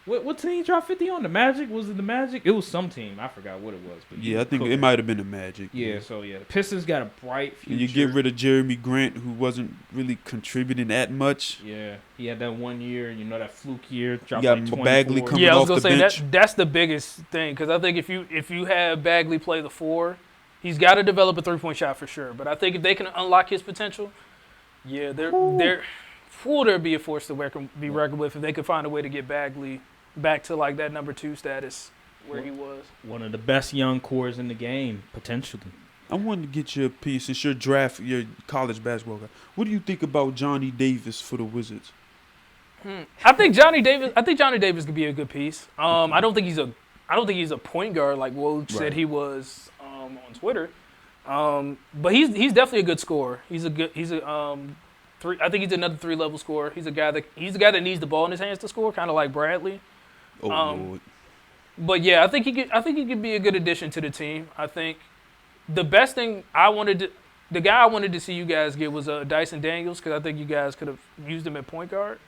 What team dropped 50 on? The Magic? Was it the Magic? It was some team. I forgot what it was. But Yeah, I think it might have been the Magic. Yeah, so the Pistons got a bright future. And you get rid of Jeremy Grant, who wasn't really contributing that much. Yeah, he had that 1 year, that fluke year. Dropped You got like 24. Bagley coming Yeah, I was off gonna the say bench. that's the biggest thing, because I think if you have Bagley play the 4, he's got to develop a 3-point shot for sure. But I think if they can unlock his potential, there'd be a force to be reckoned with if they could find a way to get Bagley back to like that number 2 status where he was. One of the best young cores in the game, potentially. I wanted to get your piece, since your college basketball guy. What do you think about Johnny Davis for the Wizards? I think Johnny Davis could be a good piece. I don't think he's a point guard like Woj said he was on Twitter. But he's definitely a good scorer. I think he's another 3-level scorer. He's a guy that needs the ball in his hands to score, kind of like Bradley. Lord. But yeah, I think he could be a good addition to the team. I think the best thing the guy I wanted to see you guys get was Dyson Daniels, because I think you guys could have used him at point guard.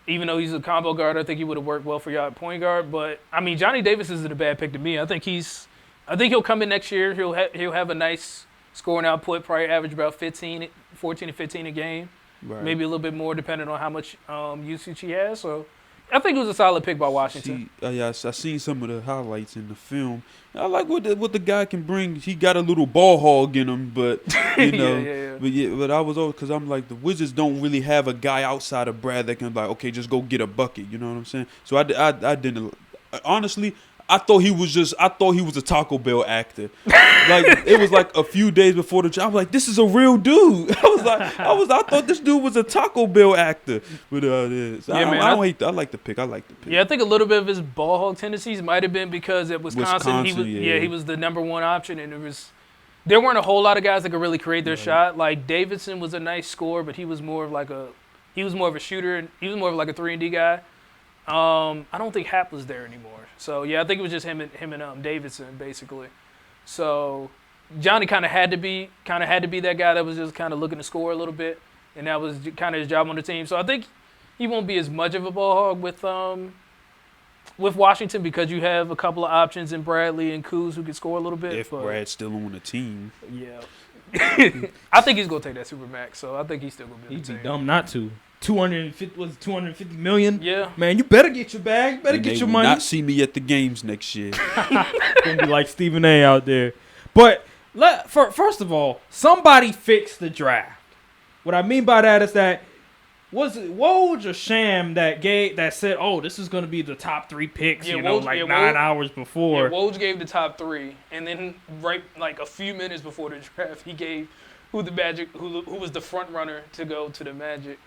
Even though he's a combo guard, I think he would have worked well for y'all at point guard. But I mean, Johnny Davis isn't a bad pick to me. I think he'll come in next year. He'll have a nice scoring output, probably average about 14 to 15 a game, Right. maybe a little bit more depending on how much usage he has. So I think it was a solid pick by Washington. I seen some of the highlights in the film. I like what the guy can bring. He got a little ball hog in him, but Yeah. But I was always, because I'm like, the Wizards don't really have a guy outside of Brad that can okay, just go get a bucket. You know what I'm saying? So I didn't honestly. I thought he was a Taco Bell actor. Like it was like a few days before the job. I was like, this is a real dude. I thought this dude was a Taco Bell actor. But I like the pick. Yeah, I think a little bit of his ball hog tendencies might have been because at Wisconsin he was the number 1 option, and there weren't a whole lot of guys that could really create their shot. Like Davidson was a nice scorer, but he was more of a shooter. He was more of like a 3-and-D guy. I don't think Hap was there anymore. So yeah, I think it was just him and Davidson basically. So Johnny kind of had to be that guy that was just kind of looking to score a little bit, and that was kind of his job on the team. So I think he won't be as much of a ball hog with Washington, because you have a couple of options in Bradley and Kuz who can score a little bit. If Brad's still on the team. Yeah. I think he's gonna take that Supermax, so I think he's still gonna be on the team. He'd be dumb not to. 250 million. Yeah, man, you better get your bag. Better get your money. Not see me at the games next year. Gonna be like Stephen A. out there. But first of all, somebody fix the draft. What I mean by that is that was it Woj or Sham that said, "Oh, this is gonna be the top 3 picks," 9 hours before. Yeah, Woj gave the top 3, and then right like a few minutes before the draft, he gave who was the front runner to go to the Magic.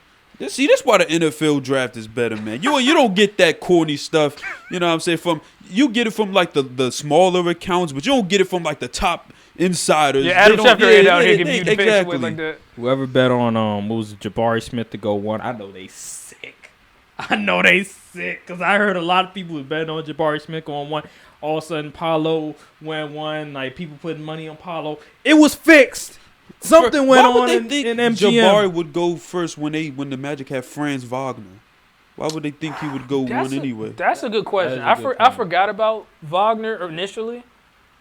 See, that's why the NFL draft is better, man. You don't get that corny stuff, you know what I'm saying? You get it from like the smaller accounts, but you don't get it from like the top insiders. Yeah, Adam Schefter ain't out here giving you the picks with like that. Whoever bet on what was it, Jabari Smith to go 1, I know they sick. Because I heard a lot of people who bet on Jabari Smith going 1. All of a sudden, Paolo went 1. Like people putting money on Paolo. It was fixed. Something went on in MGM. Jabari would go first when the Magic had Franz Wagner. Why would they think he would go 1 anyway? That's a good question. I forgot about Wagner initially,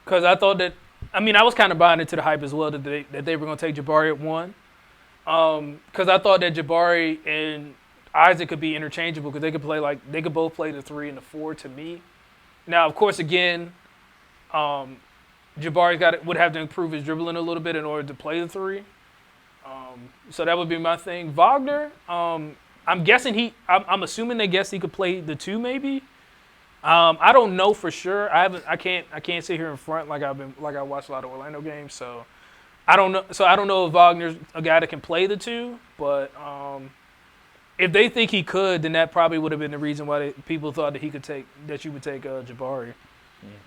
because I thought that. I mean, I was kind of buying into the hype as well that they were going to take Jabari at 1, because I thought that Jabari and Isaac could be interchangeable, because they could both play the 3 and the 4 to me. Now, of course, again. Jabari would have to improve his dribbling a little bit in order to play the 3. So that would be my thing. Wagner, I'm assuming they guess he could play the 2 maybe. I don't know for sure. I can't sit here in front like I watched a lot of Orlando games, so I don't know. So I don't know if Wagner's a guy that can play the 2, but if they think he could, then that probably would have been the reason why people thought that you would take Jabari.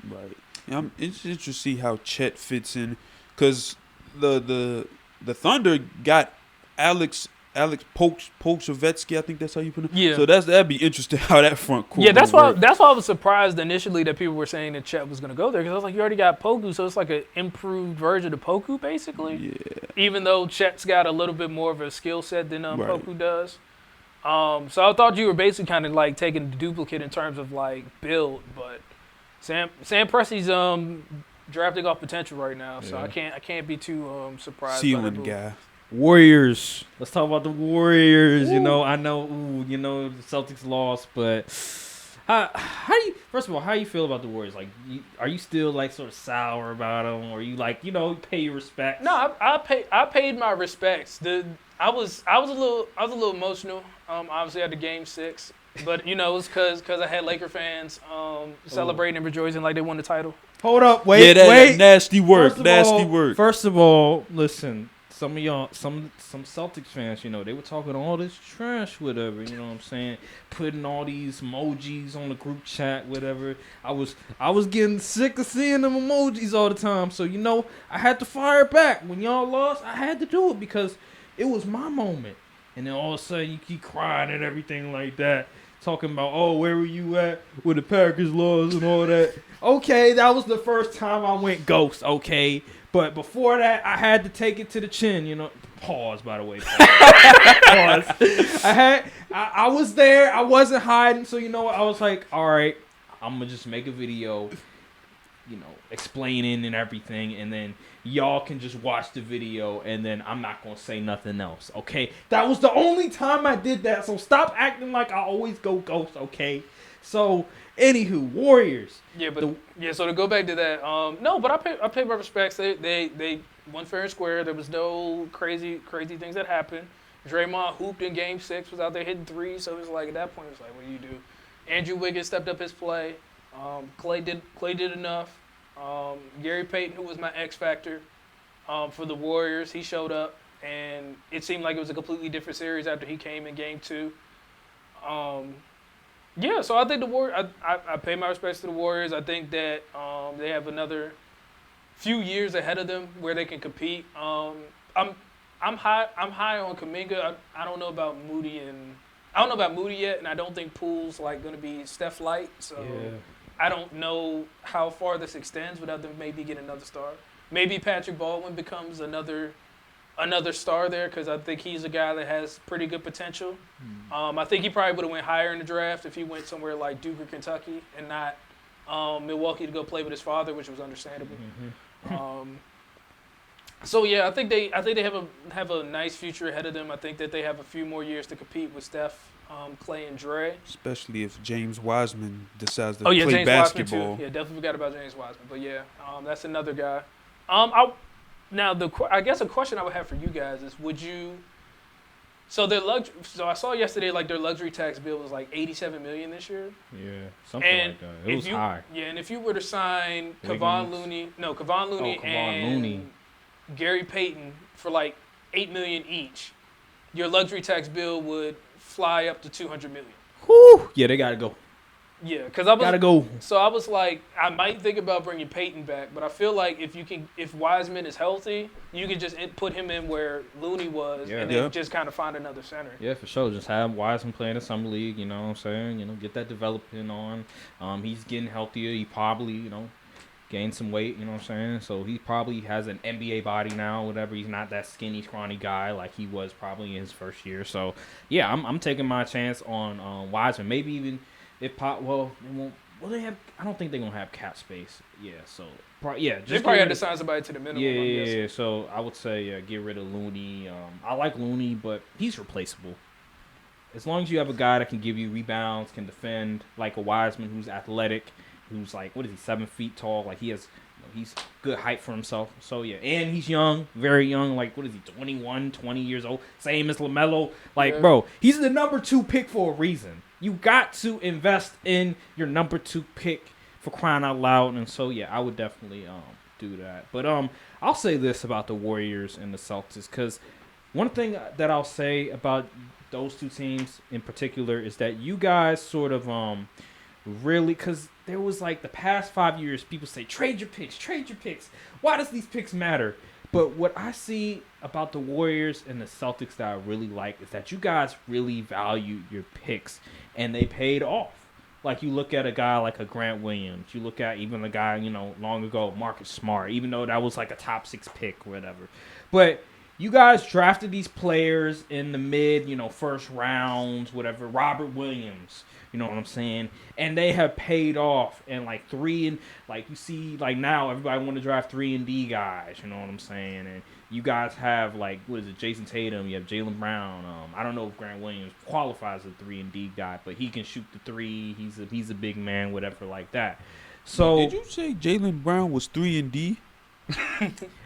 Right. I'm interested to see how Chet fits in, because the Thunder got Alex Polkshavetsky, I think that's how you pronounce it. Yeah. So that'd be interesting how that front court. Yeah, that's why I was surprised initially that people were saying that Chet was going to go there, because I was like, you already got Poku, so it's like an improved version of Poku, basically. Yeah. Even though Chet's got a little bit more of a skill set than Right. Poku does. So I thought you were basically kind of like taking the duplicate in terms of like build, but Sam Presti's drafting off potential right now, so I can't be too surprised. Ceiling guy. Warriors. Let's talk about the Warriors. Ooh. You know, I know, the Celtics lost, but how do you? First of all, how do you feel about the Warriors? Like, are you still like sort of sour about them, or you like, pay your respects? No, I paid my respects. I was a little emotional. Obviously at the Game 6, but it was because I had Laker fans celebrating and rejoicing like they won the title. Hold up, wait. Nasty work. First of all, listen. Some of y'all, some Celtics fans, they were talking all this trash, whatever. You know what I'm saying? Putting all these emojis on the group chat, whatever. I was getting sick of seeing them emojis all the time. So I had to fire back. When y'all lost, I had to do it because it was my moment. And then all of a sudden, you keep crying and everything like that, talking about, oh, where were you at when the Packers lost and all that. Okay, that was the first time I went ghost. Okay. But before that, I had to take it to the chin, Pause, by the way. Pause. I was there. I wasn't hiding. So, I was like, all right, I'm going to just make a video, explaining and everything. And then y'all can just watch the video. And then I'm not going to say nothing else, okay? That was the only time I did that. So stop acting like I always go ghost, okay? So, anywho, Warriors. Yeah, but so to go back to that, no, but I paid my respects. They won fair and square. There was no crazy things that happened. Draymond hooped in Game 6, was out there hitting threes. So it was like, at that point, it was like, what do you do? Andrew Wiggins stepped up his play. Clay did enough. Gary Payton, who was my X factor for the Warriors, he showed up, and it seemed like it was a completely different series after he came in Game 2. Yeah, so I think the Warriors. I pay my respects to the Warriors. I think that they have another few years ahead of them where they can compete. I'm high on Kuminga. I don't know about Moody yet, and I don't think Poole's like going to be Steph light. So I don't know how far this extends without them maybe getting another star. Maybe Patrick Baldwin becomes another star there, because I think he's a guy that has pretty good potential. I think he probably would have went higher in the draft if he went somewhere like Duke or Kentucky and not Milwaukee to go play with his father, which was understandable. So yeah, I think they have a nice future ahead of them. I think that they have a few more years to compete with Steph, Clay, and Dre. Especially if James Wiseman decides to play James basketball. Wiseman too. Yeah, definitely forgot about James Wiseman. But yeah, that's another guy. Now, I guess a question I would have for you guys is, would you? So I saw yesterday like their luxury tax bill was like $87 million this year. Yeah, something like that. It was high. Yeah, and if you were to sign Kevon Looney and Gary Payton for like $8 million each, your luxury tax bill would fly up to $200 million. Whew. Yeah, they gotta go. Yeah, because I was gotta go. So I was like, I might think about bringing Peyton back, but I feel like if Wiseman is healthy, you could just put him in where Looney was, and then just kind of find another center. Yeah, for sure. Just have Wiseman play in the summer league. You know what I'm saying? Get that development on. He's getting healthier. He probably gained some weight. You know what I'm saying? So he probably has an NBA body now. Whatever. He's not that skinny, scrawny guy like he was probably in his first year. So yeah, I'm taking my chance on Wiseman. Maybe even. They won't. Well, they have. I don't think they're gonna have cap space. Yeah, so they probably had to sign somebody to the minimum. Yeah. So I would say get rid of Looney. I like Looney, but he's replaceable. As long as you have a guy that can give you rebounds, can defend, like a Wiseman who's athletic, who's like 7 feet tall. Like he's good height for himself. So yeah, and he's young, very young. Like 21, 20 years old, same as LaMelo. Bro, he's the number 2 pick for a reason. You got to invest in your number 2 pick, for crying out loud. And so yeah, I would definitely do that. But I'll say this about the Warriors and the Celtics, because one thing that I'll say about those two teams in particular is that you guys sort of really, because there was like the past 5 years, people say trade your picks. Why does these picks matter? But what I see about the Warriors and the Celtics that I really like is that you guys really value your picks, and they paid off. Like, you look at a guy like a Grant Williams. You look at even a guy, long ago, Marcus Smart, even though that was like a top 6 pick or whatever. But you guys drafted these players in the mid, first rounds, whatever. Robert Williams, you know what I'm saying? And they have paid off. And you see, now everybody want to draft 3-and-D guys, you know what I'm saying? And you guys have, Jason Tatum, you have Jaylen Brown. I don't know if Grant Williams qualifies as a 3-and-D guy, but he can shoot the three. He's a big man, whatever like that. So did you say Jaylen Brown was 3-and-D?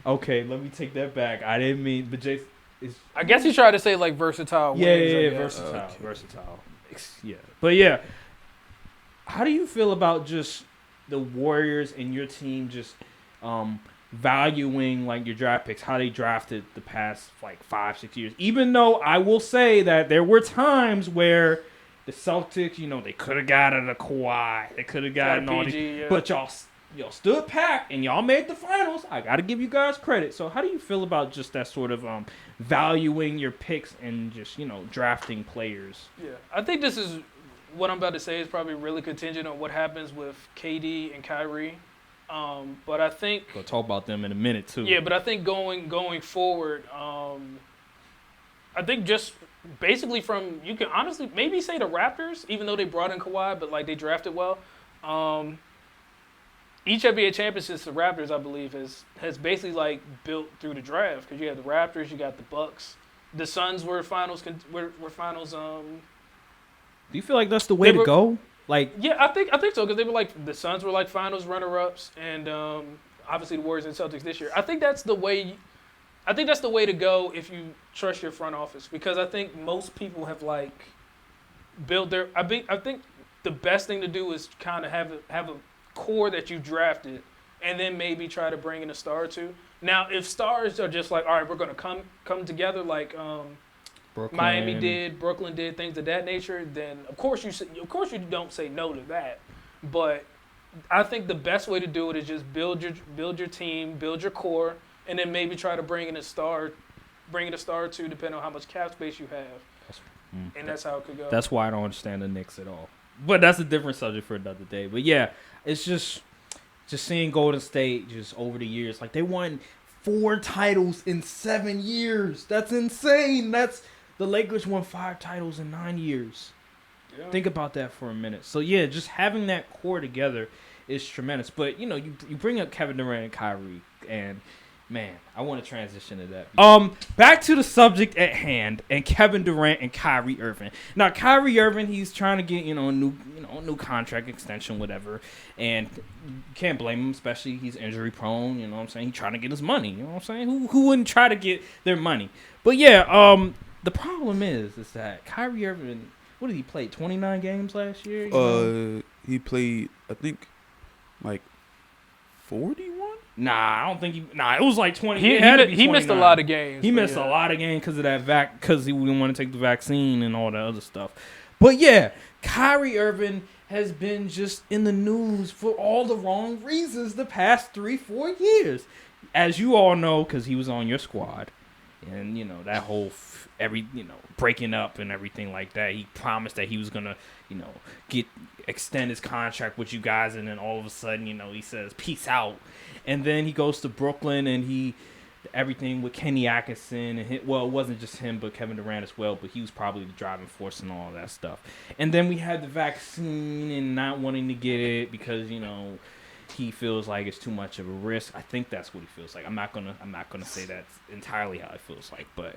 Okay, let me take that back. I didn't mean, but Jason is. I guess he tried to say versatile. Yeah, versatile. Yeah, but yeah. How do you feel about just the Warriors and your team just valuing your draft picks, how they drafted the past 5-6 years? Even though I will say that there were times where the Celtics, they could have gotten a Kawhi, they could have gotten all these, but y'all stood pat and y'all made the finals. I got to give you guys credit. So how do you feel about just that sort of valuing your picks and just, drafting players? Yeah, I think this is what I'm about to say is probably really contingent on what happens with KD and Kyrie. But I think we'll talk about them in a minute too. Yeah, but I think going forward, I think just basically you can honestly maybe say the Raptors, even though they brought in Kawhi, but they drafted well. Each NBA champion since the Raptors, I believe, has basically built through the draft, because you have the Raptors, you got the Bucks, the Suns were finals. Do you feel like that's the way to go? Yeah, I think so, because they were the Suns were finals runner-ups, and obviously the Warriors and Celtics this year. I think that's the way. I think that's the way to go if you trust your front office, because I think most people have built their. I think the best thing to do is kind of have a core that you drafted, and then maybe try to bring in a star or two. Now, if stars are just all right, we're going to come together Miami did, Brooklyn did, things of that nature, then of course you don't say no to that. But I think the best way to do it is just build your team, build your core, and then maybe try to bring in a star or two, depending on how much cap space you have. And that's how it could go. That's why I don't understand the Knicks at all. But that's a different subject for another day. But yeah, it's just seeing Golden State just over the years, they won 4 titles in 7 years. That's insane. The Lakers won 5 titles in 9 years. Yeah. Think about that for a minute. So yeah, just having that core together is tremendous. But you bring up Kevin Durant and Kyrie, and man, I want to transition to that. Back to the subject at hand, and Kevin Durant and Kyrie Irving. Now, Kyrie Irving, he's trying to get a new contract extension, whatever, and you can't blame him, especially he's injury prone. You know what I'm saying? He's trying to get his money. You know what I'm saying? Who wouldn't try to get their money? But yeah, the problem is that Kyrie Irving, what did he play? 29 games last year? He played, I think, 41. Nah, I don't think it was 20. He missed a lot of games. He missed a lot of games because of that because he didn't want to take the vaccine and all that other stuff. But yeah, Kyrie Irving has been just in the news for all the wrong reasons the past 3-4 years, as you all know, because he was on your squad, and that whole breaking up and everything like that. He promised that he was gonna extend his contract with you guys, and then all of a sudden he says peace out. And then he goes to Brooklyn, and everything with Kenny Atkinson, and it wasn't just him, but Kevin Durant as well, but he was probably the driving force and all that stuff. And then we had the vaccine and not wanting to get it because, he feels like it's too much of a risk. I think that's what he feels like. I'm not gonna say that's entirely how it feels like, but.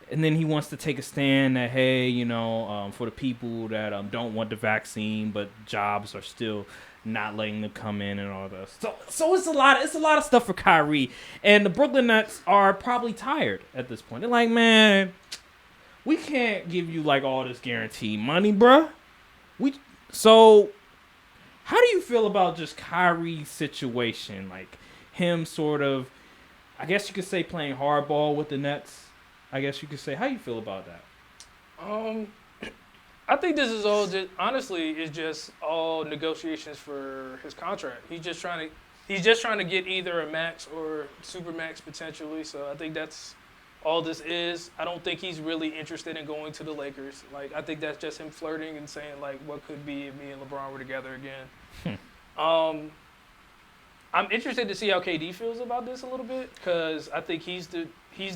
And then he wants to take a stand that, hey, for the people that don't want the vaccine, but jobs are still not letting them come in and all that. So it's a lot of stuff for Kyrie. And the Brooklyn Nets are probably tired at this point. They're like, man, we can't give you all this guaranteed money, bruh. So how do you feel about just Kyrie's situation? Him sort of, I guess you could say, playing hardball with the Nets. I guess you could say. How you feel about that? I think this is all just honestly is just all negotiations for his contract. He's just trying to get either a max or super max potentially. So I think that's all this is. I don't think he's really interested in going to the Lakers. Like, I think that's just him flirting and saying, like, what could be if me and LeBron were together again. I'm interested to see how KD feels about this a little bit because I think he's the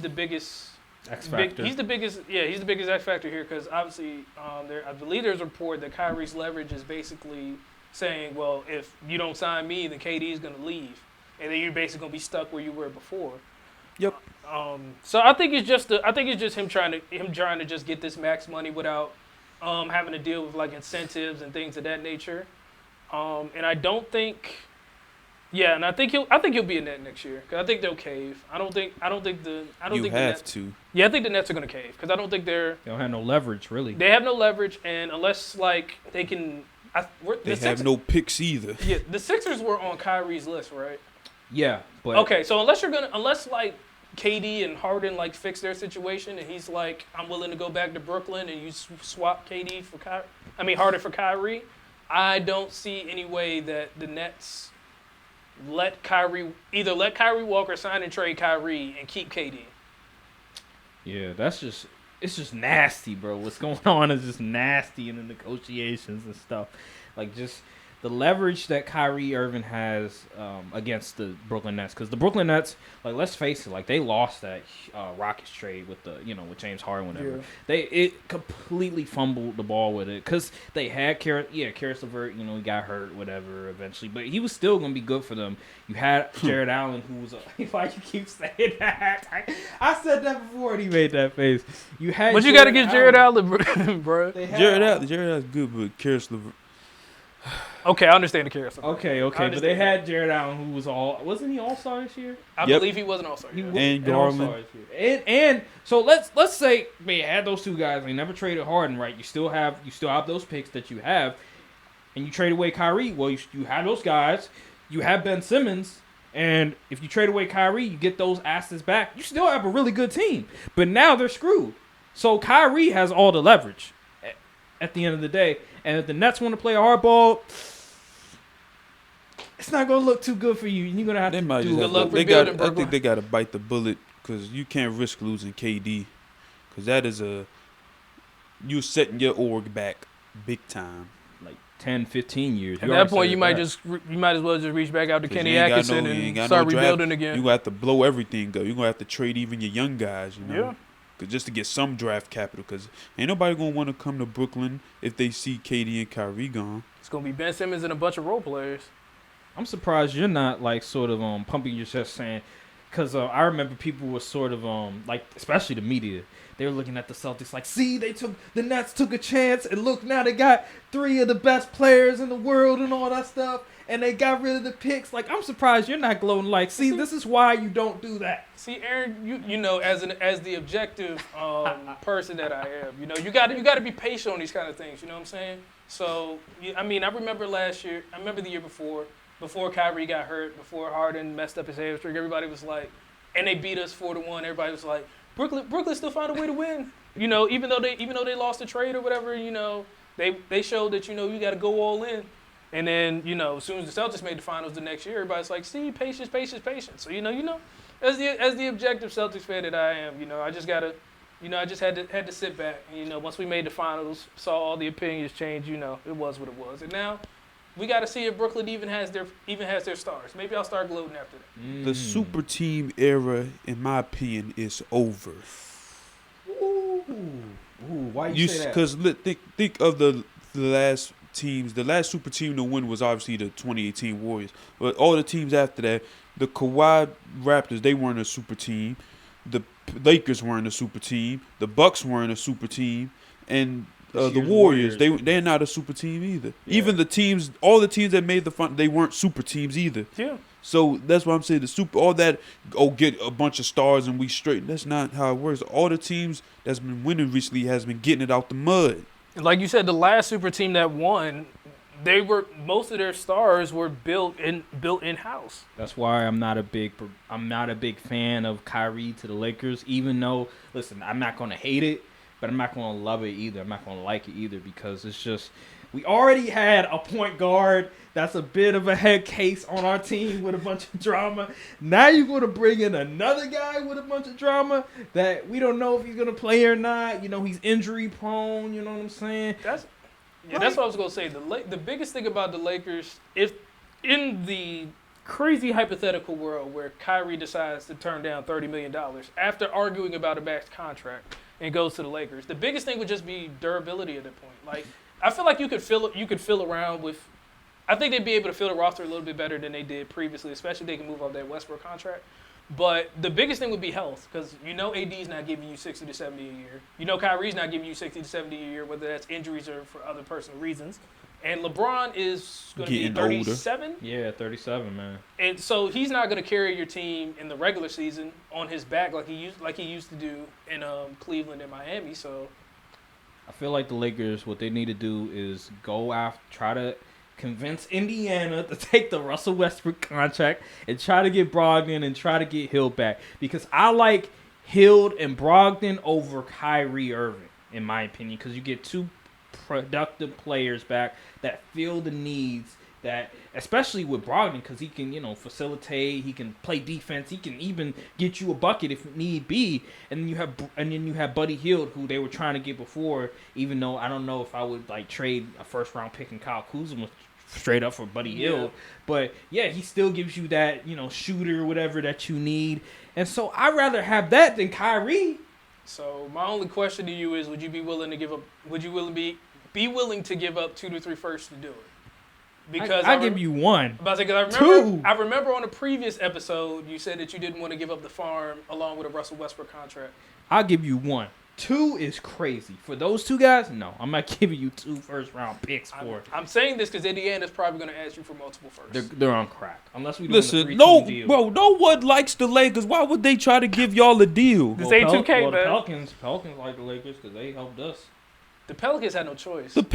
biggest X factor. He's the biggest X factor here because obviously I believe there's a report that Kyrie's leverage is basically saying, well, if you don't sign me, then KD is going to leave, and then you're basically going to be stuck where you were before. Yep. So I think it's just him trying to just get this max money without having to deal with like incentives and things of that nature. And I don't think, and I think he'll be a net next year because I think they'll cave. I think the Nets to. Yeah, I think the Nets are going to cave because I don't think they don't have no leverage really. They have no leverage, and unless like they can, they have no picks either. Yeah, the Sixers were on Kyrie's list, right? Yeah, but okay. So unless like KD and Harden like fix their situation, and he's like, I'm willing to go back to Brooklyn, and you swap Harden for Kyrie, I don't see any way that the Nets let Kyrie walk or sign and trade Kyrie and keep KD. Yeah, it's just nasty, bro. What's going on is just nasty in the negotiations and stuff. Like, just the leverage that Kyrie Irving has against the Brooklyn Nets. Because the Brooklyn Nets, like, let's face it, like, they lost that Rockets trade with with James Harden, whatever. Yeah. It completely fumbled the ball with it. Because they had Karis LeVert, he got hurt, whatever, eventually. But he was still going to be good for them. You had Jared Allen, who was why you keep saying that? I said that before and he made that face. But you got to get Jared Allen, bro. Jared Allen's good, but Karis LeVert. Okay, I understand the Karis. Okay, but they had Jared Allen, who wasn't he All-Star this year? I believe he was an All-Star. And Garland. And so let's say they had those two guys. They never traded Harden, right? You still have those picks that you have, and you trade away Kyrie. Well, you have those guys. You have Ben Simmons, and if you trade away Kyrie, you get those assets back. You still have a really good team, but now they're screwed. So Kyrie has all the leverage at the end of the day. And if the Nets want to play hardball, it's not going to look too good for you. You're going to have to do good luck rebuilding. I think they got to bite the bullet because you can't risk losing KD because that is you're setting your org back big time. Like 10, 15 years. At that point, you might as well just reach back out to Kenny Atkinson and start rebuilding again. You're going to have to blow everything up. You're going to have to trade even your young guys, Yeah. Just to get some draft capital, because ain't nobody going to want to come to Brooklyn if they see KD and Kyrie gone. It's going to be Ben Simmons and a bunch of role players. I'm surprised you're not, like, sort of pumping your chest saying, because I remember people were sort of, like, especially the media, they were looking at the Celtics like, see, the Nets took a chance, and look, now they got 3 of the best players in the world and all that stuff, and they got rid of the picks. Like, I'm surprised you're not gloating like, see, this is why you don't do that. See, Aaron, as the objective person that I am, you got to be patient on these kind of things. You know what I'm saying? So, I remember last year. I remember the year before Kyrie got hurt, before Harden messed up his hamstring. Everybody was like, and they beat us 4-1. Everybody was like, Brooklyn still found a way to win. Even though they lost the trade or whatever. They showed that you got to go all in. And then, as soon as the Celtics made the finals the next year, everybody's like, see, patience. So, as the objective Celtics fan that I am, I just gotta, I just had to sit back. And, once we made the finals, saw all the opinions change, it was what it was. And now we got to see if Brooklyn even has their stars. Maybe I'll start gloating after that. The super team era, in my opinion, is over. Ooh, why you say that? Because think of the last teams. The last super team to win was obviously the 2018 Warriors. But all the teams after that, the Kawhi Raptors, they weren't a super team. The Lakers weren't a super team. The Bucks weren't a super team. And the Warriors, they're not a super team either. Yeah. Even all the teams that made the fun, they weren't super teams either. Yeah. So that's why I'm saying get a bunch of stars and we straight. That's not how it works. All the teams that's been winning recently has been getting it out the mud. Like you said, the last super team that won, most of their stars were built in house. That's why I'm not a big fan of Kyrie to the Lakers. Even though, listen, I'm not gonna hate it but I'm not going to love it either. I'm not going to like it either because it's just we already had a point guard that's a bit of a head case on our team with a bunch of drama. Now you're going to bring in another guy with a bunch of drama that we don't know if he's going to play or not. You know, he's injury prone. You know what I'm saying? That's what I was going to say. The biggest thing about the Lakers, if in the crazy hypothetical world where Kyrie decides to turn down $30 million after arguing about a max contract and goes to the Lakers, the biggest thing would just be durability at that point. Like, I feel like you could fill around with. I think they'd be able to fill the roster a little bit better than they did previously, especially if they can move off that Westbrook contract. But the biggest thing would be health, because you know AD's not giving you 60 to 70 a year. You know Kyrie's not giving you 60 to 70 a year, whether that's injuries or for other personal reasons. And LeBron is going to be 37. Older. Yeah, 37, man. And so he's not going to carry your team in the regular season on his back like he used to do in Cleveland and Miami. So I feel like the Lakers, what they need to do is go after, try to convince Indiana to take the Russell Westbrook contract and try to get Brogdon and try to get Hill back. Because I like Hill and Brogdon over Kyrie Irving, in my opinion, because you get two productive players back that feel the needs that, especially with Brogdon, because he can, facilitate, he can play defense, he can even get you a bucket if need be. And then you have Buddy Hield, who they were trying to get before, even though I don't know if I would trade a first round pick and Kyle Kuzma straight up for Buddy Hield. But yeah, he still gives you that, shooter, whatever that you need. And so I'd rather have that than Kyrie. So my only question to you is, would you be willing to give up 2 to 3 firsts to do it? Because I give you one. I remember on a previous episode you said that you didn't want to give up the farm along with a Russell Westbrook contract. I'll give you one. 2 is crazy. For those two guys, no. I'm not giving you 2 first-round picks for. I'm saying this because Indiana's probably going to ask you for multiple firsts. They're on crack. Unless we do listen, a 3-2 deal. Bro, no one likes the Lakers. Why would they try to give y'all a deal? This ain't 2K, man. The Pelicans like the Lakers because they helped us. The Pelicans had no choice. AD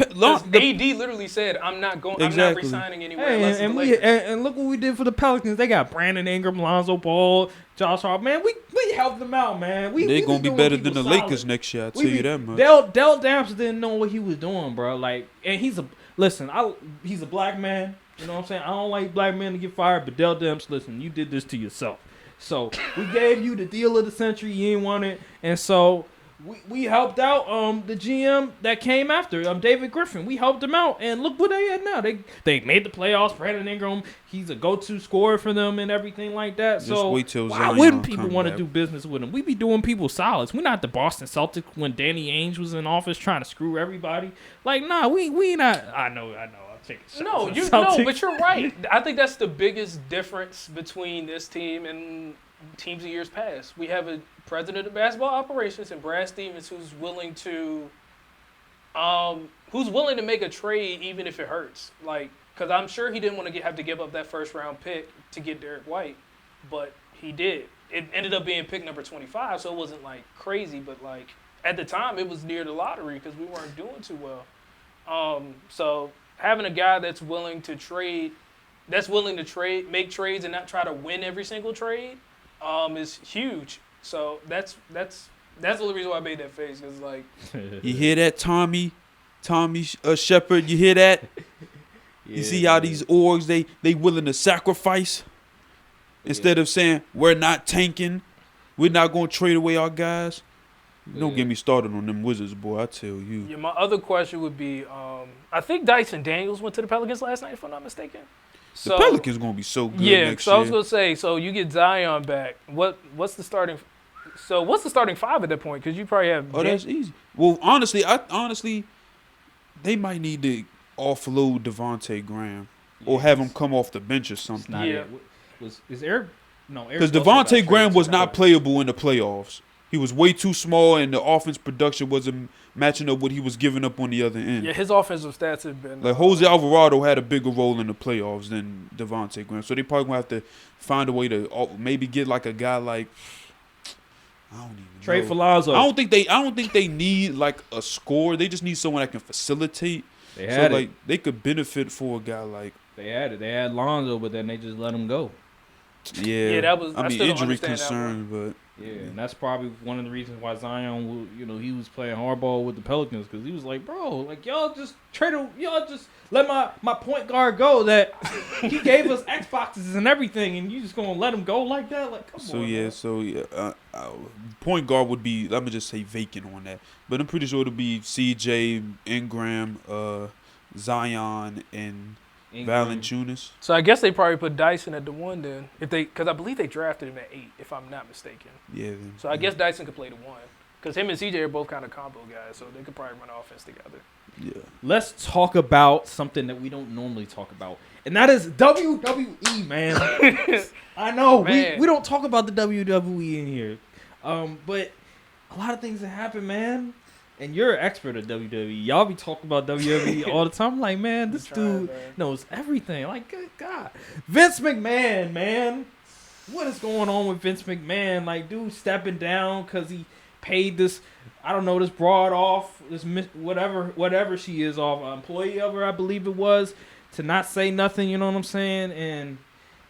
literally said, "I'm not going. Exactly. I'm not resigning anywhere." Unless it's the Lakers. And look what we did for the Pelicans. They got Brandon Ingram, Lonzo Ball, Josh Hart. Man, we helped them out, man. They're gonna be better than the Lakers next year. I tell you that much. Dell Damps didn't know what he was doing, bro. And he's a black man. You know what I'm saying? I don't like black men to get fired, but Dell Damps, listen, you did this to yourself. So we gave you the deal of the century. You didn't want it, and so. We helped out the GM that came after David Griffin. We helped him out, and look what they at now. They made the playoffs. Brandon Ingram, he's a go-to scorer for them and everything like that. Just so wait till why Zion wouldn't people want to back. do business with him? We be doing people solids. We're not the Boston Celtics when Danny Ainge was in office trying to screw everybody. Nah, we not. I know. I'll take it. No, but you're right. I think that's the biggest difference between this team and teams of years past. We have a president of basketball operations and Brad Stevens who's willing to make a trade even if it hurts. Because I'm sure he didn't want to have to give up that first round pick to get Derek White, but he did. It ended up being pick number 25, so it wasn't crazy, but at the time it was near the lottery because we weren't doing too well. So having a guy that's willing to make trades and not try to win every single trade is huge. So that's the only reason why I made that face, because you hear that, Tommy Shepard? You hear that? You see how these orgs they willing to sacrifice instead of saying we're not tanking, we're not gonna trade away our guys. Don't get me started on them Wizards, boy. I tell you. Yeah, my other question would be, I think Dyson Daniels went to the Pelicans last night, if I'm not mistaken. The Pelicans gonna be so good next year. So I was gonna say, so you get Zion back. What's the starting? So what's the starting 5 at that point? Because you probably have. Oh, that's easy. Well, honestly, they might need to offload Devontae Graham or have him come off the bench or something. Is Eric? No, because Devontae Graham was not playable in the playoffs. He was way too small, and the offense production wasn't matching up what he was giving up on the other end. Yeah, his offensive stats have been... Jose Alvarado had a bigger role in the playoffs than Devontae Graham. So they probably going to have to find a way to maybe get a guy like... I don't even know. Trade for Lonzo. I don't think they need a scorer. They just need someone that can facilitate. They could benefit for a guy like... They had Lonzo, but then they just let him go. Yeah, that was... injury concern, but... Yeah, and that's probably one of the reasons why Zion, he was playing hardball with the Pelicans because he was like, bro, like y'all just let my point guard go that he gave us Xboxes and everything, and you just gonna let him go like that? Like, come on. Point guard would be, let me just say vacant on that, but I'm pretty sure it'll be CJ, Ingram, Zion, and Valanciunas. So I guess they probably put Dyson at the 1 then, because I believe they drafted him at 8, if I'm not mistaken. Yeah. So I guess Dyson could play the 1, because him and CJ are both kind of combo guys, so they could probably run offense together. Yeah. Let's talk about something that we don't normally talk about, and that is WWE, man. I know we don't talk about the WWE in here, but a lot of things that happen, man. And you're an expert at WWE. Y'all be talking about WWE all the time. I'm like, man, this dude knows everything. Like, good God. Vince McMahon, man. What is going on with Vince McMahon? Like, dude stepping down because he paid this, this broad off, this whatever she is off, an employee of her, I believe it was, to not say nothing, you know what I'm saying? And,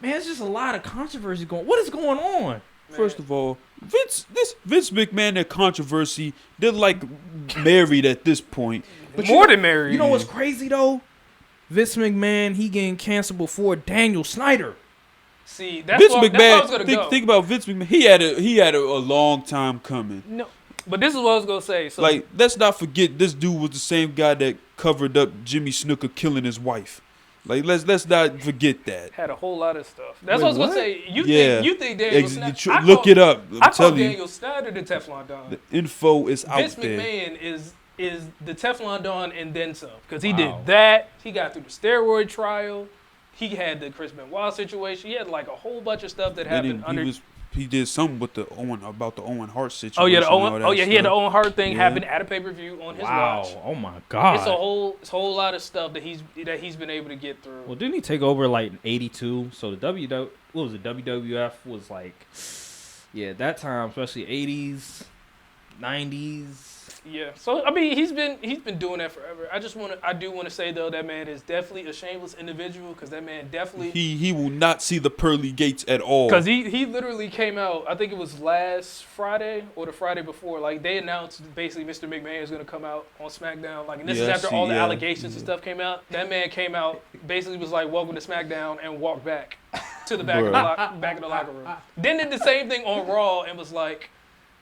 man, it's just a lot of controversy going on. What is going on? First of all, Vince McMahon, that controversy, they're like married at this point. But more than married. You know what's crazy though? Vince McMahon, he getting canceled before Daniel Snyder. See, that's what I was gonna go. Think about Vince McMahon. He had a long time coming. No, but this is what I was gonna say. So, like, let's not forget this dude was the same guy that covered up Jimmy Snuka killing his wife. Like, let's not forget that. Had a whole lot of stuff. That's what I was gonna say. You think Daniel Snyder? Look it up. I call Daniel Snyder the Teflon Don. The info is out there. Vince McMahon is the Teflon Don and then some, because he did that. He got through the steroid trial. He had the Chris Benoit situation. He had like a whole bunch of stuff that happened He did something with the Owen Hart situation. Oh yeah, he had the Owen Hart thing happen at a pay-per-view on his watch. Oh my God. It's a whole lot of stuff that he's been able to get through. Well, didn't he take over like in '82? So the WWF was like, that time, especially '80s, '90s. Yeah. So I mean, he's been doing that forever. I do want to say though, that man is definitely a shameless individual, because that man definitely he will not see the pearly gates at all. Because he literally came out, I think it was last Friday or the Friday before. Like, they announced basically Mr. McMahon is going to come out on SmackDown. Like, and this is after all the allegations and stuff came out. That man came out, basically was like, "Welcome to SmackDown," and walked back to the back of the locker room. Then did the same thing on Raw and was like,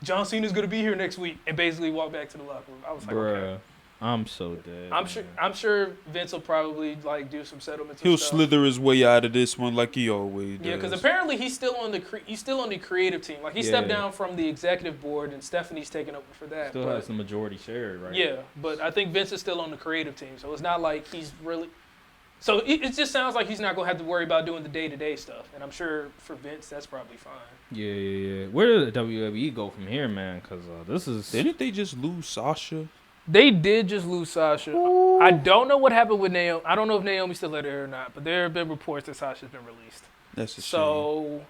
"John Cena's gonna be here next week," and basically walked back to the locker room. I was like, okay. I'm so dead. I'm sure Vince will probably like do some settlements. He'll slither his way out of this one like he always does. Yeah, because apparently he's still on the creative team. Like, he stepped down from the executive board, and Stephanie's taking over for that. Still has the majority share, right? Yeah, but I think Vince is still on the creative team, so it's not like he's really. So it just sounds like he's not gonna have to worry about doing the day-to-day stuff, and I'm sure for Vince that's probably fine. Yeah. Where did the WWE go from here, man? Because this is. Didn't they just lose Sasha? They did just lose Sasha. Ooh. I don't know what happened with Naomi. I don't know if Naomi's still there or not, but there have been reports that Sasha's been released. That's a shame. So,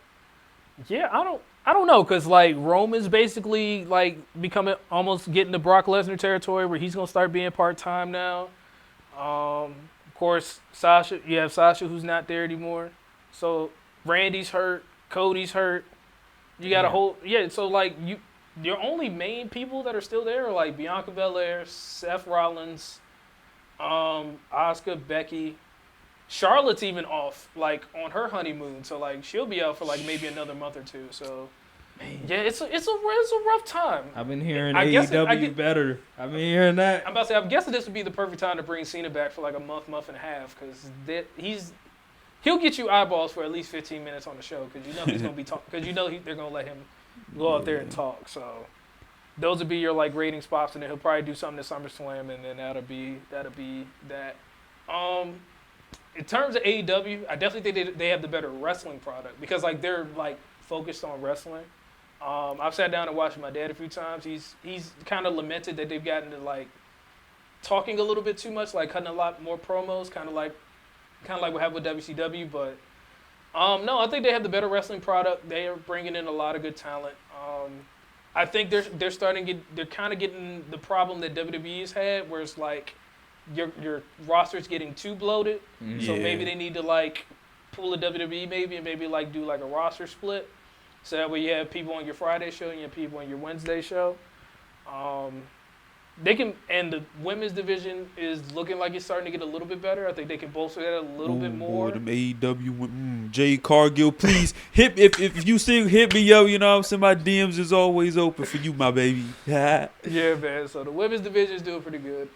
yeah, I don't know, because like Roman's basically like becoming almost getting the Brock Lesnar territory where he's gonna start being part-time now. Of course, Sasha, you have Sasha who's not there anymore. So Randy's hurt, Cody's hurt. You got a whole So like your only main people that are still there are like Bianca Belair, Seth Rollins, Asuka, Becky. Charlotte's even off, like on her honeymoon, so like she'll be out for like maybe another month or two. So yeah, it's a rough time. I've been hearing AEW better. I've been hearing that. I'm about to say, I'm guessing this would be the perfect time to bring Cena back for like a month and a half, because he'll get you eyeballs for at least 15 minutes on the show, because you know he's gonna be talking, because you know they're gonna let him go out there and talk. So those would be your like rating spots, and then he'll probably do something at SummerSlam, and then that'll be that. In terms of AEW, I definitely think they have the better wrestling product, because like they're like focused on wrestling. I've sat down and watched my dad a few times. He's kind of lamented that they've gotten to like talking a little bit too much, like cutting a lot more promos, kind of like what happened with WCW. But no, I think they have the better wrestling product. They are bringing in a lot of good talent. I think they're kind of getting the problem that WWE's had, where it's like your roster's getting too bloated. So maybe they need to like pull a WWE maybe, and maybe like do like a roster split. So that way you have people on your Friday show and you have people on your Wednesday show. They can, and the women's division is looking like it's starting to get a little bit better. I think they can bolster that a little bit more. Boy, them AEW, Jay Cargill, please hit if you still hit me, yo. You know, my DMs is always open for you, my baby. Yeah, man. So the women's division is doing pretty good.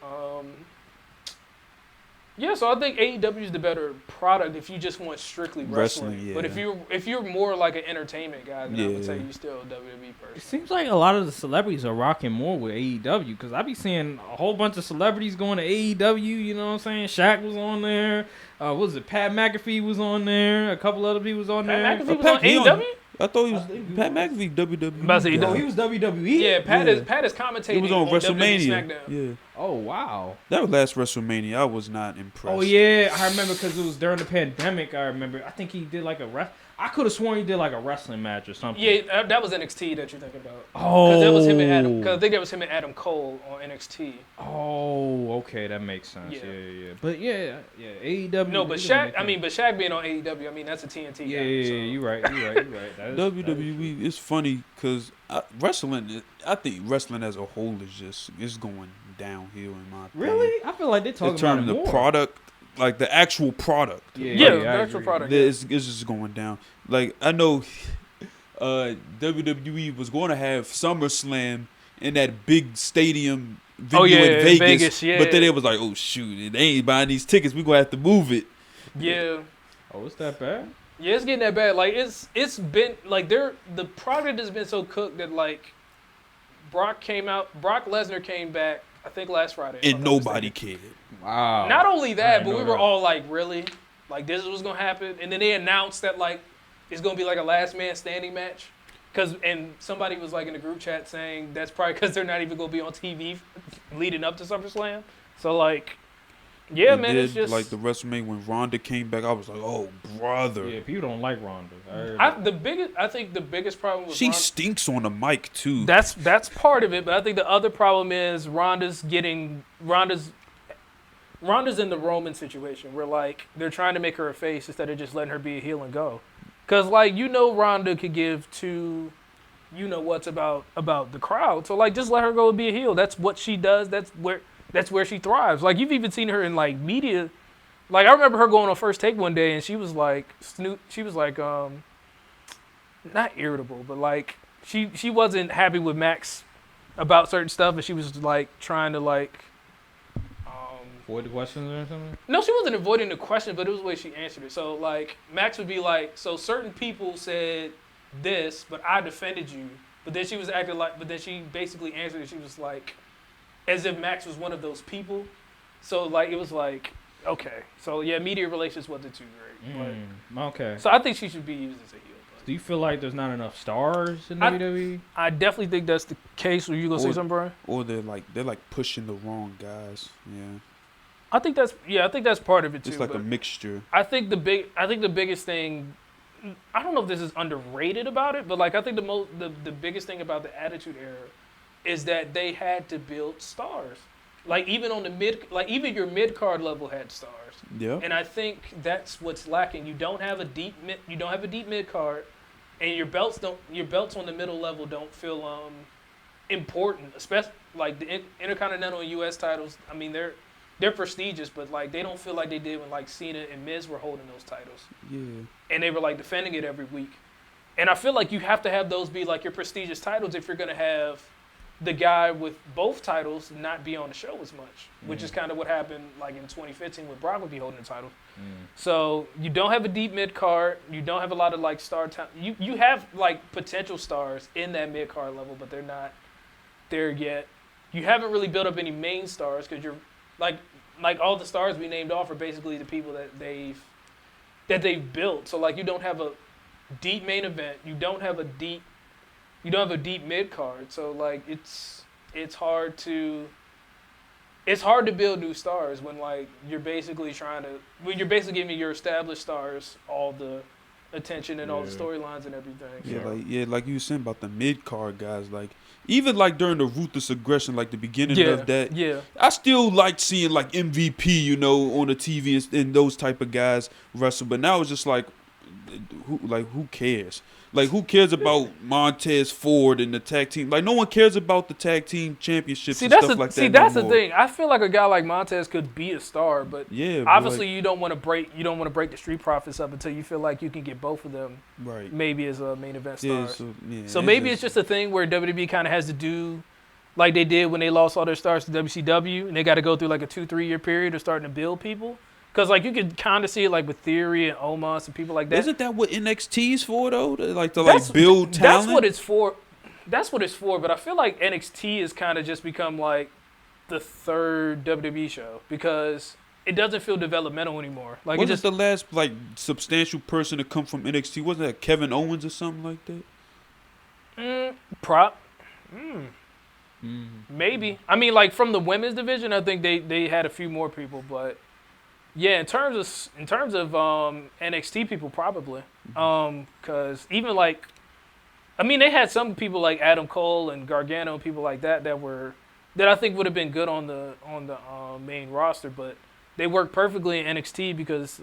Yeah, so I think AEW is the better product if you just want strictly wrestling. Yeah. But if you're more like an entertainment guy, then I would say you're still a WWE person. It seems like a lot of the celebrities are rocking more with AEW because I be seeing a whole bunch of celebrities going to AEW. You know what I'm saying? Shaq was on there. What was it? Pat McAfee was on there. A couple other people was on there. Pat McAfee was on AEW? I thought he was Pat McAfee WWE. No, he was WWE. Yeah, Pat is commentating. He was on WrestleMania. WWE SmackDown. Yeah. Oh wow. That was last WrestleMania. I was not impressed. Oh yeah, I remember because it was during the pandemic. I remember. I think he did like I could have sworn he did like a wrestling match or something. Yeah, that was NXT that you're thinking about. Oh. Because that was him and Adam. Because I think that was him and Adam Cole on NXT. Oh, okay, that makes sense. Yeah. But yeah, AEW. No, but Shaq being on AEW, that's a TNT Yeah, guy. So. you're right. WWE, it's funny because wrestling. I think wrestling as a whole is going downhill in my opinion. Really? I feel like they talk about it more. The product, like the actual product. Yeah, the actual product. It's just going down. Like I know, WWE was going to have SummerSlam in that big stadium venue in Vegas, but then it was like, oh shoot, they ain't buying these tickets. We gonna have to move it. Yeah. Oh, it's that bad? Yeah, it's getting that bad. Like it's been like the product has been so cooked that like Brock Lesnar came back, I think last Friday. And nobody cared. Wow. Not only that, but we were all like, really? Like this is what's gonna happen? And then they announced that like it's gonna be like a last man standing match. And somebody was like in the group chat saying that's probably because they're not even gonna be on TV leading up to SummerSlam. So like, yeah, man, it's just like the WrestleMania when Ronda came back. I was like, oh brother. Yeah, people don't like Ronda. I think the biggest problem with she Ronda, stinks on the mic too. That's part of it, but I think the other problem is Ronda's in the Roman situation where like they're trying to make her a face instead of just letting her be a heel and go. Cause like Ronda could give two, what's about the crowd. So like just let her go and be a heel. That's what she does. That's where she thrives. Like you've even seen her in like media. Like I remember her going on First Take one day and she was like not irritable, but like she wasn't happy with Max about certain stuff, and she was like trying to like avoid the questions or something? No, she wasn't avoiding the question, but it was the way she answered it. So like Max would be like, so certain people said this, but I defended you. But then she was acting like, but then she basically answered it. She was like, as if Max was one of those people. So like it was like, okay, so yeah, media relations wasn't too great. Okay. So I think she should be used as a heel. Do you feel like there's not enough stars in WWE? I definitely think that's the case. Were you gonna say something, Brian? Or they're like pushing the wrong guys. Yeah. I think that's part of it too. It's like a mixture. I think the biggest thing, I don't know if this is underrated about it, but like I think the biggest thing about the Attitude Era is that they had to build stars. Like even on the even your mid card level had stars. Yeah. And I think that's what's lacking. You don't have a deep mid card, and your belts on the middle level don't feel important. Especially like the Intercontinental and U.S. titles. I mean they're prestigious, but like they don't feel like they did when like Cena and Miz were holding those titles. Yeah. And they were like defending it every week. And I feel like you have to have those be like your prestigious titles if you're gonna have the guy with both titles not be on the show as much, which is kind of what happened like in 2015 when Brock would be holding the title. So you don't have a deep mid card. You don't have a lot of like star talent. You have like potential stars in that mid card level, but they're not there yet. You haven't really built up any main stars because you're like all the stars we named off are basically the people that they've built. So like you don't have a deep main event. You don't have a deep mid card. So like it's hard to build new stars when like you're basically giving your established stars all the attention and all the storylines and everything. Yeah, like you were saying about the mid card guys, like even like during the Ruthless Aggression, like the beginning of that. Yeah. I still liked seeing like MVP, on the TV and those type of guys wrestle. But now it's just like who cares? Like, who cares about Montez Ford and the tag team? Like, no one cares about the tag team championships and stuff like that. See, that's the thing. I feel like a guy like Montez could be a star, but obviously you don't want to break the Street Profits up until you feel like you can get both of them, right? Maybe as a main event stars. So maybe it's just a thing where WWE kind of has to do like they did when they lost all their stars to WCW, and they got to go through like a 2-3 year period of starting to build people. Because, like, you could kind of see it, like, with Theory and Omos and people like that. Isn't that what NXT is for, though? Like, to build talent? That's what it's for. That's what it's for. But I feel like NXT has kind of just become, like, the third WWE show. Because it doesn't feel developmental ananymore. Like, wasn't the last, like, substantial person to come from NXT? Wasn't that Kevin Owens or something like that? Maybe. I mean, like, from the women's division, I think they had a few more people, but... Yeah, in terms of NXT people, probably, because even like, I mean, they had some people like Adam Cole and Gargano and people like that that I think would have been good on the main roster, but they worked perfectly in NXT because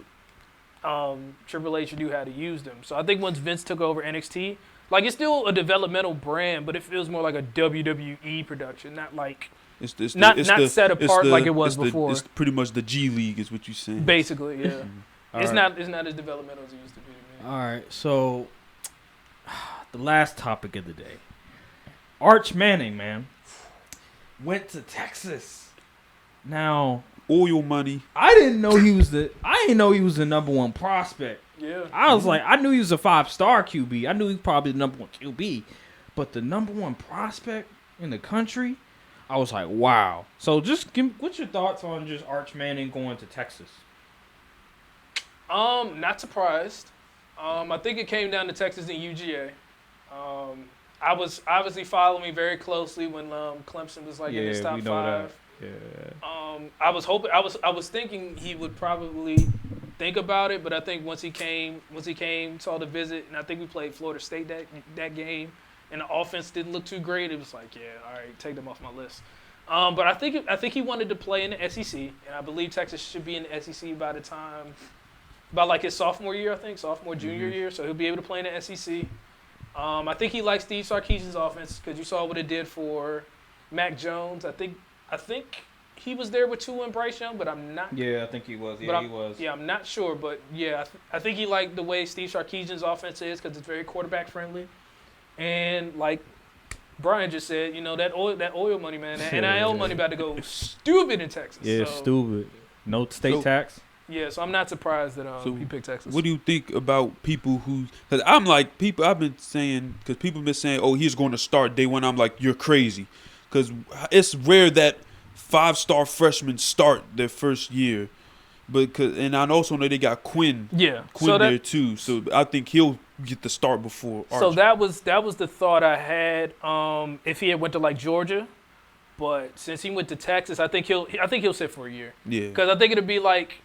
Triple H knew how to use them. So I think once Vince took over NXT, like it's still a developmental brand, but it feels more like a WWE production, not like. It's not set apart like it was before. It's pretty much the G League, is what you're saying. Basically, yeah. It's not as developmental as it used to be. Man. All right, so the last topic of the day, Arch Manning, man, went to Texas. Now, oil money. I didn't know he was the number one prospect. Yeah, I was like, I knew he was a 5-star QB. I knew he was probably the number one QB, but the number one prospect in the country. I was like, wow. So what's your thoughts on just Arch Manning going to Texas? Not surprised. I think it came down to Texas and UGA. I was obviously following very closely when Clemson was like in his top 5. Yeah. I was thinking he would probably think about it, but I think once he came, saw the visit, and I think we played Florida State that game. And the offense didn't look too great. It was like, yeah, all right, take them off my list. But I think he wanted to play in the SEC, and I believe Texas should be in the SEC by like his sophomore year, junior year. So he'll be able to play in the SEC. I think he likes Steve Sarkisian's offense because you saw what it did for Mac Jones. I think he was there with Tua and Bryce Young, but I'm not. Yeah, I think he was. Yeah, he was. Yeah, I'm not sure, but yeah, I think he liked the way Steve Sarkisian's offense is because it's very quarterback friendly. And like Brian just said, you know, that oil money, man, that NIL money about to go stupid in Texas. Yeah, so, stupid. No state tax. Yeah, so I'm not surprised that he picked Texas. What do you think about people who? Because I'm like I've been saying, because people have been saying, oh, he's going to start day one. I'm like, you're crazy, because it's rare that 5-star freshmen start their first year. And I also know they got Quinn. Yeah, Quinn there too. So I think he'll get the start before Arch. So that was the thought I had. If he had went to like Georgia, but since he went to Texas, I think he'll sit for a year. Yeah. Because I think it'd be like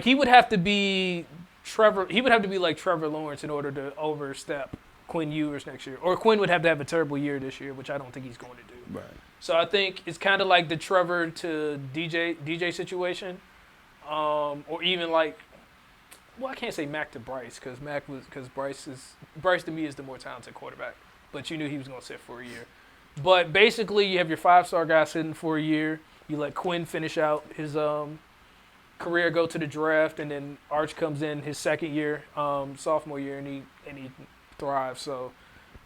he would have to be Trevor. He would have to be like Trevor Lawrence in order to overstep Quinn Ewers next year, or Quinn would have to have a terrible year this year, which I don't think he's going to do. Right. So I think it's kind of like the Trevor to DJ situation. Or even like, well, I can't say Mac to Bryce because Bryce to me is the more talented quarterback. But you knew he was going to sit for a year. But basically, you have your 5-star guy sitting for a year. You let Quinn finish out his career, go to the draft, and then Arch comes in his second year, sophomore year, and he thrives. So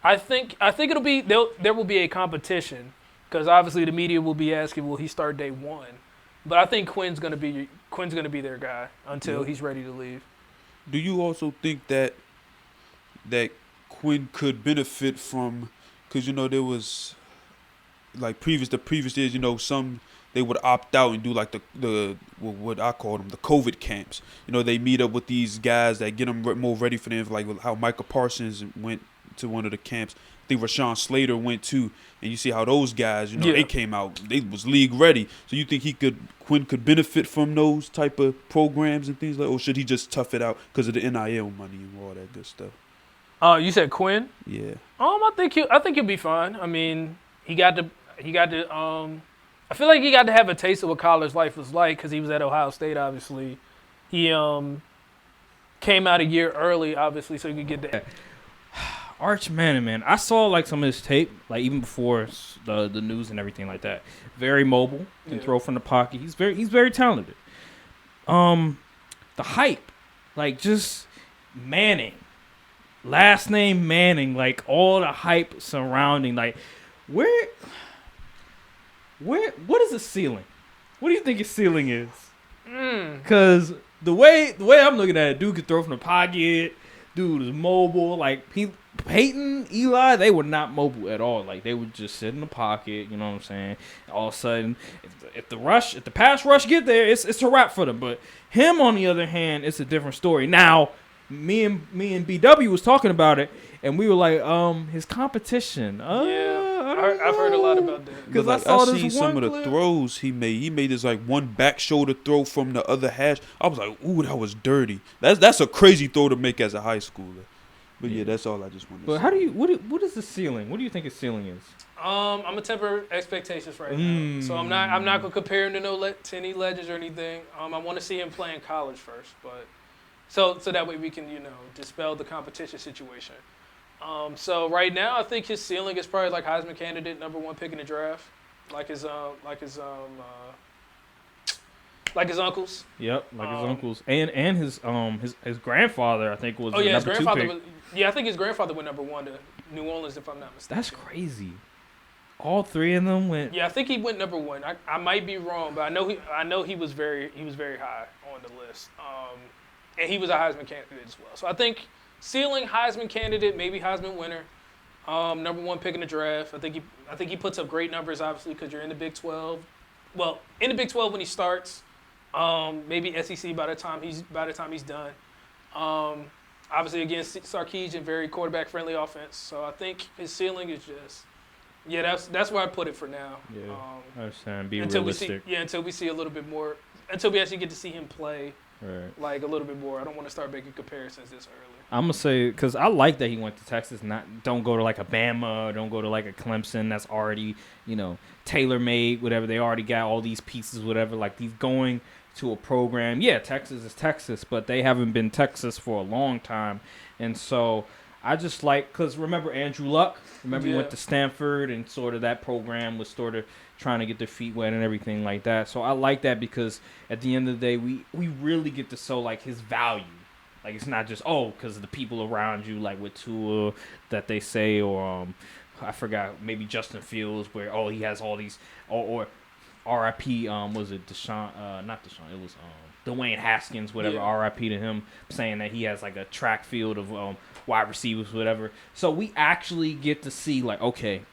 I think it'll be there will be a competition because obviously the media will be asking, will he start day one? But I think Quinn's gonna be their guy until he's ready to leave. Do you also think that Quinn could benefit from, because you know there was like the previous years, you know, some they would opt out and do like the what I call them the COVID camps. You know, they meet up with these guys that get them more ready for them, like how Micah Parsons went to one of the camps. I think Rashawn Slater went too, and you see how those guys, you know, they came out, they was league ready. So you think Quinn could benefit from those type of programs and things like, or should he just tough it out because of the NIL money and all that good stuff? You said Quinn? Yeah. I think he'll be fine. I mean, he got to. I feel like he got to have a taste of what college life was like because he was at Ohio State. Obviously, he came out a year early, obviously, so he could get that. Arch Manning, man. I saw like some of his tape, like even before the news and everything like that. Very mobile, can throw from the pocket. He's very talented. The hype, like just Manning, last name Manning, like all the hype surrounding, like what is the ceiling? What do you think his ceiling is? Because the way I'm looking at it, dude could throw from the pocket. Dude is mobile. Like Peyton, Eli, they were not mobile at all. Like they would just sit in the pocket. You know what I'm saying? All of a sudden, if the pass rush get there, it's a wrap for them. But him, on the other hand, it's a different story. Now, me and BW was talking about it, and we were like, his competition. I've heard a lot about that. Because I seen some of the throws he made. He made this like one back shoulder throw from the other hash. I was like, ooh, that was dirty. That's a crazy throw to make as a high schooler. But yeah, that's all I just wanted to say. But how do you what is the ceiling? What do you think his ceiling is? I'm gonna temper expectations right now. So I'm not gonna compare him to any legends or anything. I want to see him play in college first, but so that way we can dispel the competition situation. So right now, I think his ceiling is probably like Heisman candidate, number 1 pick in the draft, like his uncles. Yep, like his uncles, and his grandfather, I think was. Oh yeah, his grandfather. I think his grandfather went number 1 to New Orleans, if I'm not mistaken. That's crazy. All 3 of them went. Yeah, I think he went number 1. I might be wrong, but I know he was very high on the list. And he was a Heisman candidate as well. So I think. Ceiling Heisman candidate, maybe Heisman winner, number 1 pick in the draft. I think he puts up great numbers, obviously, because you're in the Big 12. Well, in the Big 12 when he starts, maybe SEC by the time he's done. Obviously against Sarkisian, very quarterback friendly offense. So I think his ceiling is just, that's where I put it for now. Yeah, I understand. Be until realistic. Until we see a little bit more, until we actually get to see him play. Right. Like a little bit more. I don't want to start making comparisons this early. I'm gonna say because I like that he went to Texas. Don't go to like a Bama. Don't go to like a Clemson. That's already tailor made. Whatever, they already got all these pieces. Whatever, like he's going to a program. Yeah, Texas is Texas, but they haven't been Texas for a long time. And so I just like because remember Andrew Luck. Remember he went to Stanford and sort of that program was sort of trying to get their feet wet and everything like that. So I like that because at the end of the day, we really get to show like his value. Like it's not just because of the people around you, like with Tua that they say, or I forgot maybe Justin Fields, where he has all these, or R.I.P. Was it Deshaun? Not Deshaun. It was Dwayne Haskins, whatever. Yeah. R.I.P. to him, saying that he has like a track field of wide receivers, whatever. So we actually get to see like, okay,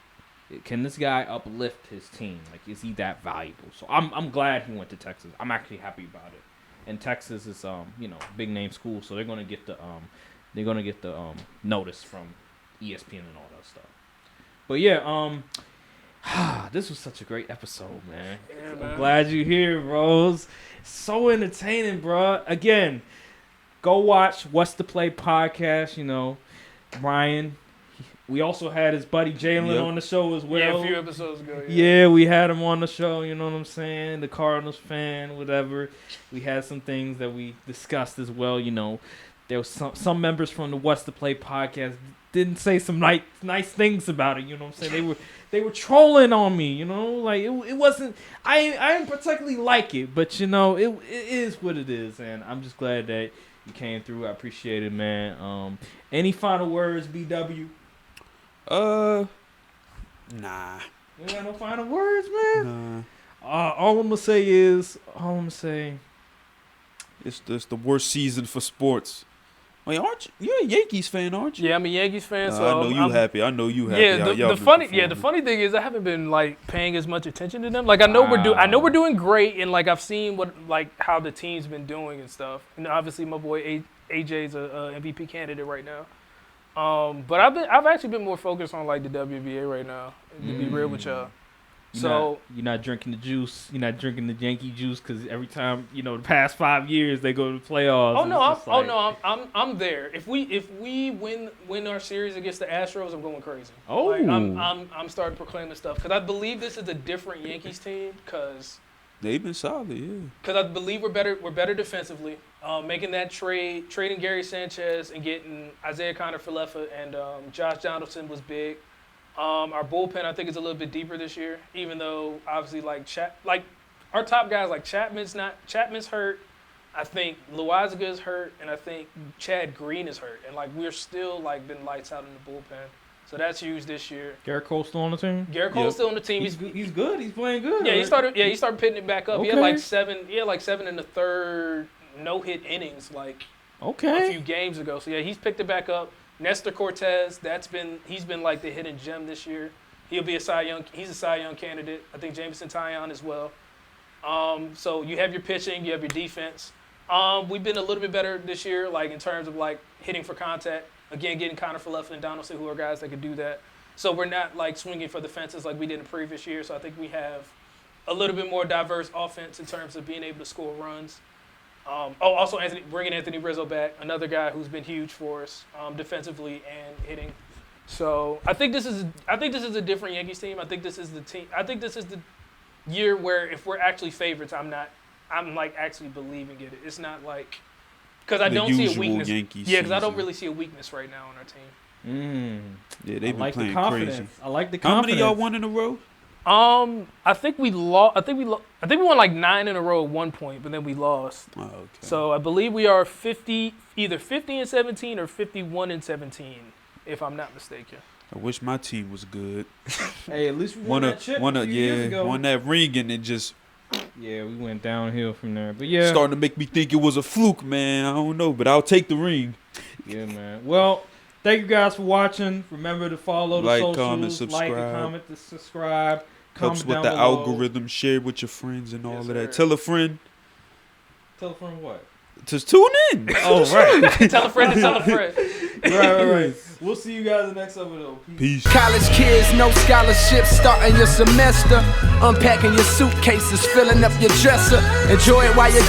can this guy uplift his team? Like, is he that valuable? So I'm glad he went to Texas. I'm actually happy about it. And Texas is big name school, so they're gonna get the notice from ESPN and all that stuff. But yeah, this was such a great episode, man. Yeah, man. I'm glad you're here, bros. So entertaining, bro. Again, go watch What's the Play podcast. Brian. We also had his buddy Jalen on the show as well. Yeah, a few episodes ago. Yeah, we had him on the show, you know what I'm saying? The Cardinals fan, whatever. We had some things that we discussed as well, There was some members from the What's the Play podcast didn't say some nice things about it, you know what I'm saying? They were trolling on me, like it wasn't I didn't particularly like it, but it is what it is, and I'm just glad that you came through. I appreciate it, man. Any final words, BW? Nah. You got no final words, man? Nah. All I'm gonna say is, it's the worst season for sports. Wait, you're a Yankees fan, aren't you? Yeah, I'm a Yankees fan. So I know you happy. Yeah, the funny thing is I haven't been like paying as much attention to them. Like I know we're doing great, and like I've seen how the team's been doing and stuff. And obviously my boy AJ's a MVP candidate right now. But I've actually been more focused on like the WBA right now, to be real with y'all. You're not drinking the juice. You're not drinking the Yankee juice because every time the past 5 years they go to the playoffs. I'm there. If we win our series against the Astros, I'm going crazy. Oh, like, I'm starting proclaiming stuff because I believe this is a different Yankees team because They've been solid, yeah. Because I believe we're better defensively. Making that trading Gary Sanchez and getting Isaiah Connor-Falefa and Josh Donaldson was big. Our bullpen, I think, is a little bit deeper this year, even though obviously our top guys like Chapman's hurt. I think Loaisiga's hurt, and I think Chad Green is hurt, and we're still been lights out in the bullpen. So that's huge this year. Garrett Cole's still on the team? Garrett Cole's still on the team. He's good. He's playing good. Yeah, he started pitching it back up. Okay. He had seven in the third no-hit innings a few games ago. So yeah, he's picked it back up. Nestor Cortez, he's been the hidden gem this year. He'll be he's a Cy Young candidate. I think Jameson Taillon as well. So you have your pitching, you have your defense. We've been a little bit better this year, in terms of hitting for contact. Again, getting Connor-Falefa and Donaldson, who are guys that could do that. So we're not swinging for the fences like we did in the previous year. So I think we have a little bit more diverse offense in terms of being able to score runs. Also bringing Anthony Rizzo back, another guy who's been huge for us defensively and hitting. So I think this is a different Yankees team. I think this is the team. I think this is the year where if we're actually favorites, I'm actually believing it. It's not because I don't see a weakness. Because I don't really see a weakness right now on our team. Yeah, they've been playing crazy. I like the confidence. How many y'all won in a row? I think we lost. I think we won 9 in a row at one point, but then we lost. Oh, okay. So I believe we are either 50-17 or 51-17, if I'm not mistaken. I wish my team was good. Hey, at least we won that chip a few years ago. Won that ring and it just. Yeah, we went downhill from there. But yeah. Starting to make me think it was a fluke, man. I don't know, but I'll take the ring. Yeah, man. Well, thank you guys for watching. Remember to follow the socials. Comment, subscribe. Comment, subscribe. Helps with the algorithm. Share with your friends and all of that. Tell a friend. Tell a friend what? Just tune in. Oh, right. Tell a friend to tell a friend. Right. We'll see you guys in the next episode. Peace. College kids, no scholarships, starting your semester. Unpacking your suitcases, filling up your dresser. Enjoy it while you got